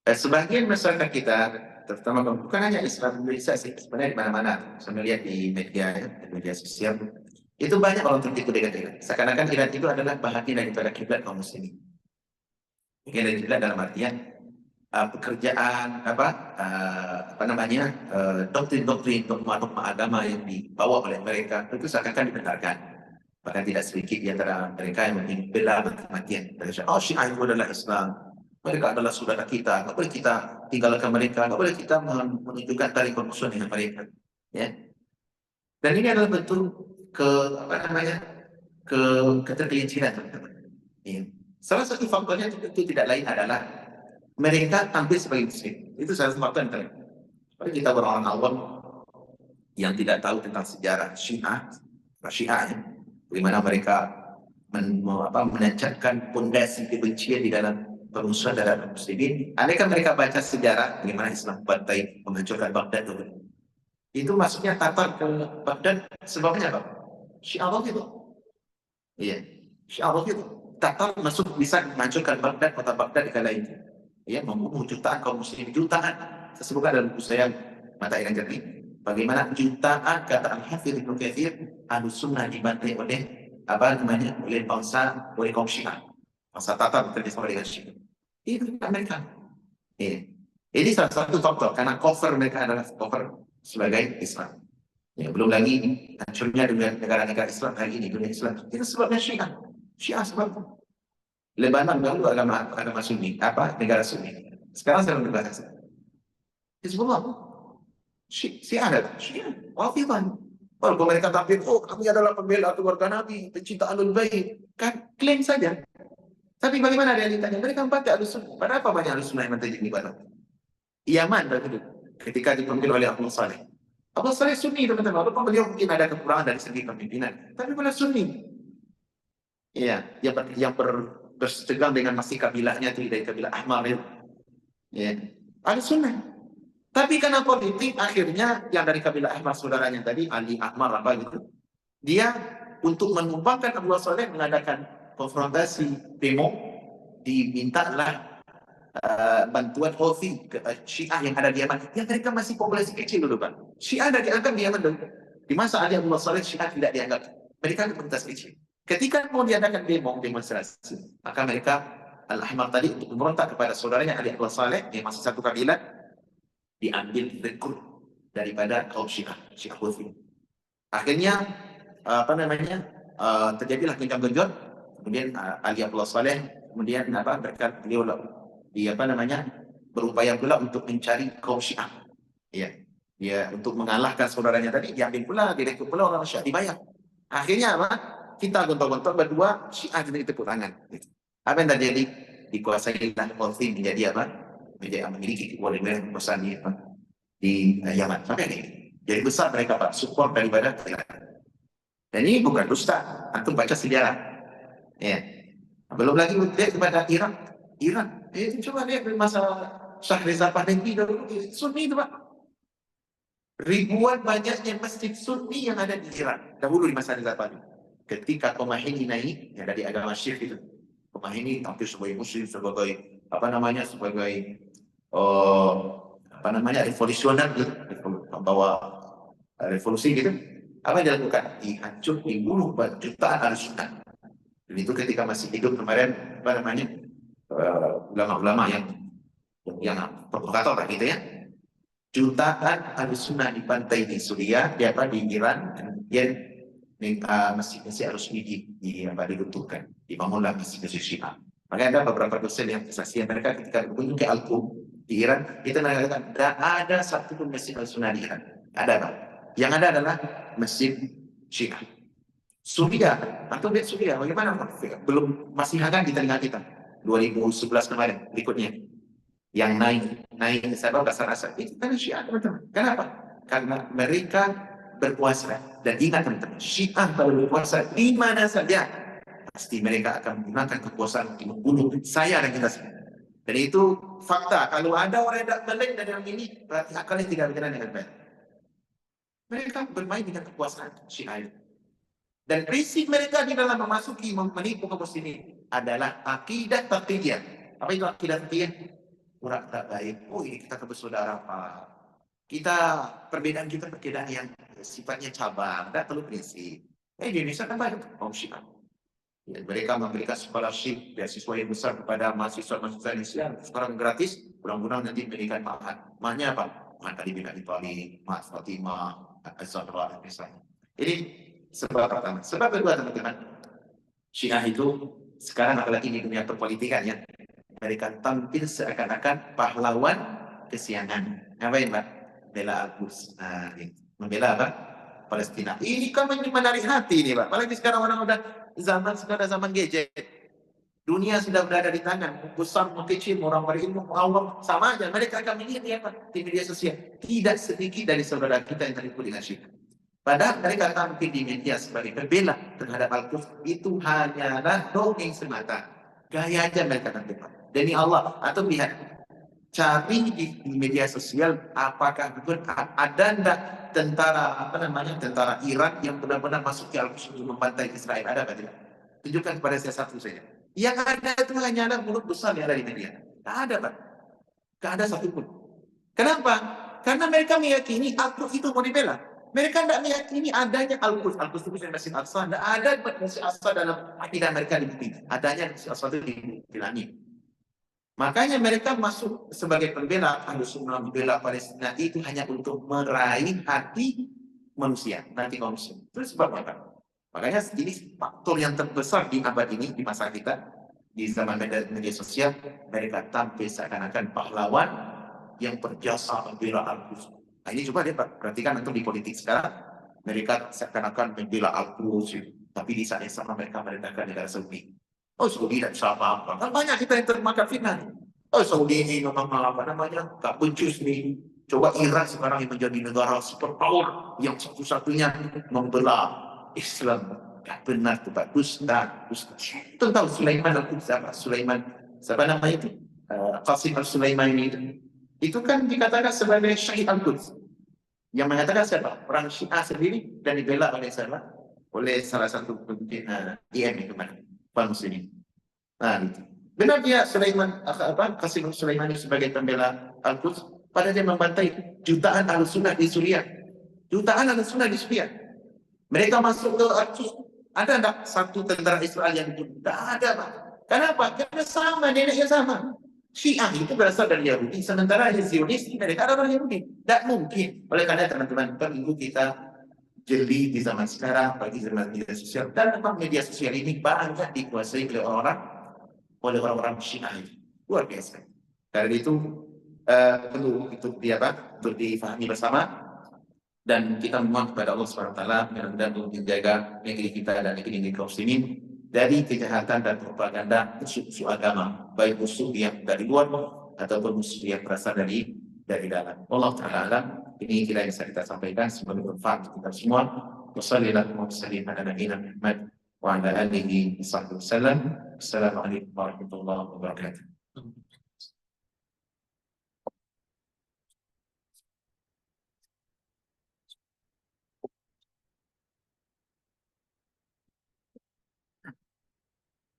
sebagian masyarakat kita, terutama bukan hanya Islam Indonesia sih, sebenarnya di mana-mana. Saya melihat di media sosial, itu banyak orang tertipu dengan Iran. Seakan-akan Iran itu adalah bahagian daripada kiblat kaum muslimin. Bagian dari kiblat dalam artian pekerjaan doktrin-doktrin dogma agama yang dibawa oleh mereka itu seakan-akan dibenarkan. Bahkan tidak sedikit di antara mereka yang membela mati-matian. Oh, Syiah itu adalah Islam. Mereka adalah saudara kita. Tidak boleh kita tinggalkan mereka. Tidak boleh kita menunjukkan tali permusuhan dengan mereka. Ya. Dan ini adalah bentuk ketergelinciran, teman-teman. Ya. Salah satu faktornya itu tidak lain adalah mereka tampil sebagai muslim. Itu salah satu faktor yang terjadi. Seperti kita orang awam yang tidak tahu tentang sejarah Syiah, ya. Bagaimana mereka menancapkan pondasi kebencian di dalam permusuhan terhadap muslimin. Andaikan mereka baca sejarah bagaimana Islam bantai menghancurkan Baghdad itu maksudnya Tatar ke Baghdad sebabnya apa? Syiah gitu. Iya, Syiah gitu. Tatar masuk bisa menghancurkan Baghdad, kota Baghdad di kala itu. Ya, membunuh jutaan kaum muslimin, jutaan. Saya sebutkan dalam buku saya Mata Iran Jernih. Bagaimana jutaan kata Al-Hafidh Ibnu Katsir Ahlus Sunnah dibantai oleh oleh kaum Syiah. Bangsa Tatar bekerja sama dengan Syiah. Itu mereka. Ini salah satu faktor karena cover mereka adalah cover sebagai Islam. Ya, belum lagi hancurnya dengan negara-negara Islam hari ini dunia Islam. Itu sebabnya Syiah. Syiah sebabnya. Lebanon dulu agama Sunni, negara Sunni. Sekarang saya membahas. Hizbullah. Syiah ada. Syiah. Rafidhan. Kalau mereka tampil, oh kami adalah pembela keluarga Nabi, pencinta Ahlul Bait, kan klaim saja. Tapi bagaimana realitanya? Mereka pakai Ahlus Sunnah. Pada apa banyak Ahlus Sunnah yang mentajik di Barat? Yaman dulu, ketika dipimpin oleh Abdul Saleh. Abdul Saleh Sunni, teman-teman. Walaupun beliau mungkin ada kekurangan dari segi kepimpinan, tapi beliau Sunni. Iya, yang bersetegang dengan masih kabilahnya itu dari kabilah Ahmar itu. Ya, Ahlus Sunnah. Tapi karena politik akhirnya yang dari kabilah Ahmad saudaranya tadi Ali Ahmad gitu, dia untuk menumpangkan Abdullah Saleh mengadakan konfrontasi demo, dimintalah bantuan Houthi ke Syiah yang ada di Yaman. Yang mereka masih populasi kecil dulu, Pak. Syiah ada dianggap di Yaman dulu. Di masa Ali Abdullah Saleh, Syiah tidak dianggap. Mereka komunitas kecil. Ketika mau diadakan demonstrasi, maka mereka Al-Ahmar tadi untuk memberontak kepada saudaranya Ali Abdullah Saleh yang masih satu kabilah, diambil rekrut daripada kaum Syiah Houthi. Akhirnya terjadilah gencang-genjot. Kemudian Ali Abdullah Saleh kemudian beliau berupaya pula untuk mencari kaum Syiah. Ya, dia untuk mengalahkan saudaranya tadi diambil pula, direkrut pula orang Syiah, dibayar. Akhirnya apa? Kita gontok-gontok berdua, Syiah jadi tepuk tangan. Apa yang terjadi? Dikuasailah Houthi menjadi apa? Memiliki kekuasaan besar di Yaman. Sampai ini. Jadi besar mereka, Pak, support daripada Iran. Dan ini bukan dusta, antum baca sejarah. Ya. Belum lagi lihat kepada Iran. Coba lihat masalah Syahriza Pahlavi dulu, Sunni itu, Pak. Ribuan banyaknya masjid Sunni yang ada di Iran dahulu di masa Riza Pahlavi. Ketika Khomeini naik, yang dari agama Syiah itu, Khomeini tampil sebagai Muslim, sebagai revolusioner, membawa revolusi gitu. Apa yang dilakukan? Dihancur, dibunuh jutaan ahli sunnah. Dan itu ketika masih hidup kemarin, ulama-ulama yang provokator lah gitu ya. Jutaan ahli sunnah di pantai di Suriah, di Iran, kemudian masjid-masjid harus diruntuhkan, dibangunlah masjid-masjid Syiah. Maka ada beberapa dosen yang kesaksian mereka ketika berkunjung ke Al-Qum di Iran, kita mengatakan tidak ada satu pun masjid al-sunnah di Iran. Ada, Pak. Yang ada adalah masjid Syiah. Suriah, atau lihat Suriah, bagaimana? Belum, masih hangat di telinga kita. 2011 kemarin, berikutnya. Yang naik sebab Basar-Asad. Itu karena Syiah, teman-teman. Kenapa? Karena mereka berkuasa. Dan ingat, teman-teman, Syiah kalau berkuasa di mana saja, pasti mereka akan menggunakan kekuasaan untuk membunuh saya dan kita semua. Dan itu fakta. Kalau ada orang yang tidak melek dari yang ini, berarti akalnya tidak berjalan dengan baik. Mereka bermain dengan kekuasaan Syiah. Dan prinsip mereka di dalam menipu kaum muslimin adalah akidah taqiyah. Apa itu akidah taqiyah? Kurang tak baik. Oh, ini kita bersaudara, Pak. Perbedaan kita perbedaan yang sifatnya cabang, tidak perlu prinsip. Di Indonesia kan banyak kaum Syiah. Ya, mereka memberikan scholarship, beasiswa yang besar kepada mahasiswa-mahasiswa Indonesia, sekarang gratis, mudah-mudahan nanti memberikan makan. Mahnya apa? Makan Ali bin Abi Thalib, Mat Fatimah, Az-Zahra, misalnya. Ini sebab pertama. Sebab kedua, teman-teman, Syiah itu sekarang apalagi di dunia perpolitikan ya, mereka tampil seakan-akan pahlawan kesiangan. Ngapain, Pak? Bela Al-Quds. Membela apa? Palestina. Ini kan menarik hati ini, Pak. Apalagi sekarang orang sudah zaman gadget. Dunia sudah berada di tangan. Besar, kecil, orang berilmu, awam, sama aja. Mereka akan melihat apa? Di media sosial. Tidak sedikit dari saudara kita yang terlibat dengan Syiah. Padahal mereka tampil di media sebagai pembela terhadap Al-Quds. Itu hanyalah dongeng semata. Gaya aja mereka tampil. Demi Allah, atau lihat, cari di media sosial apakah betul ada enggak tentara Iran yang benar-benar masuk ke Al-Quds untuk membantai Israel. Ada nggak? Tunjukkan kepada saya satu saja. Yang ada itu hanyalah mulut besar yang ada di media. Tidak ada, Pak. Tidak ada satupun. Kenapa? Karena mereka meyakini Al-Quds itu mau dibela. Mereka tidak meyakini adanya Al-Quds. Al-Quds itu Masjid Al-Aqsa. Tidak ada Masjid Al-Aqsa dalam akidah mereka di bukti. Adanya Masjid Al-Aqsa itu di langit. Makanya mereka masuk sebagai pembela Ahlus Sunnah, membela Palestina itu hanya untuk meraih hati manusia, nanti kaum muslim. Itu sebab apa? Makanya ini faktor yang terbesar di abad ini, di masa kita, di zaman media sosial, mereka tampil seakan-akan pahlawan yang berjasa membela Al-Quds. Nah, ini coba lihat, Pak, perhatikan nanti di politik sekarang, mereka seakan-akan membela Al-Quds, tapi di saat yang sama mereka merendahkan negara Saudi. Oh, Saudi tidak bisa apa-apa. Kan banyak kita yang termakan fitnah. Oh, Saudi ini memang gak bencus nih. Coba Iran sekarang yang menjadi negara superpower yang satu-satunya membela Islam. Gak benar tuh, Pak. Dusta. Itu tahu Sulaiman Al-Quds, Sulaiman, siapa namanya itu? Qasim Al-Sulaiman ini. Itu kan dikatakan sebagai Syahid Al-Quds. Yang mengatakan siapa? Orang Syiah sendiri dan dibela oleh siapa? oleh salah satu pemimpin IM itu mana, Pak Muslimin. Nah, gitu. Benar dia Sulaiman Qasim Sulaimani sebagai pembela Al-Quds, pada dia membantai jutaan Ahlussunnah di Suriah. Jutaan Ahlussunnah di Suriah. Mereka masuk ke Al-Quds. Ada tak satu tentara Israel yang itu? Tidak ada, Pak. Kenapa? Karena sama, neneknya sama. Syiah itu berasal dari Yahudi, sementara Zionis mereka adalah Yahudi. Tidak mungkin. Oleh karena teman-teman, perlu kita jeli di zaman sekarang, bagi zaman media sosial. Dan memang media sosial ini banyak dikuasai oleh orang-orang Syiah itu. Luar biasa. Karena itu perlu untuk difahami bersama, dan kita memohon kepada Allah SWT mudah-mudahan untuk menjaga negeri kita dan negeri kaum muslimin dari kejahatan dan propaganda musuh-musuh agama, baik musuh yang dari luar ataupun musuh yang berasal dari dalam. Allah Ta'ala, ini kira yang bisa kita sampaikan, semoga bermanfaat untuk kita semua. Wassalamualaikum warahmatullahi wabarakatuh. Assalamualaikum warahmatullahi wabarakatuh.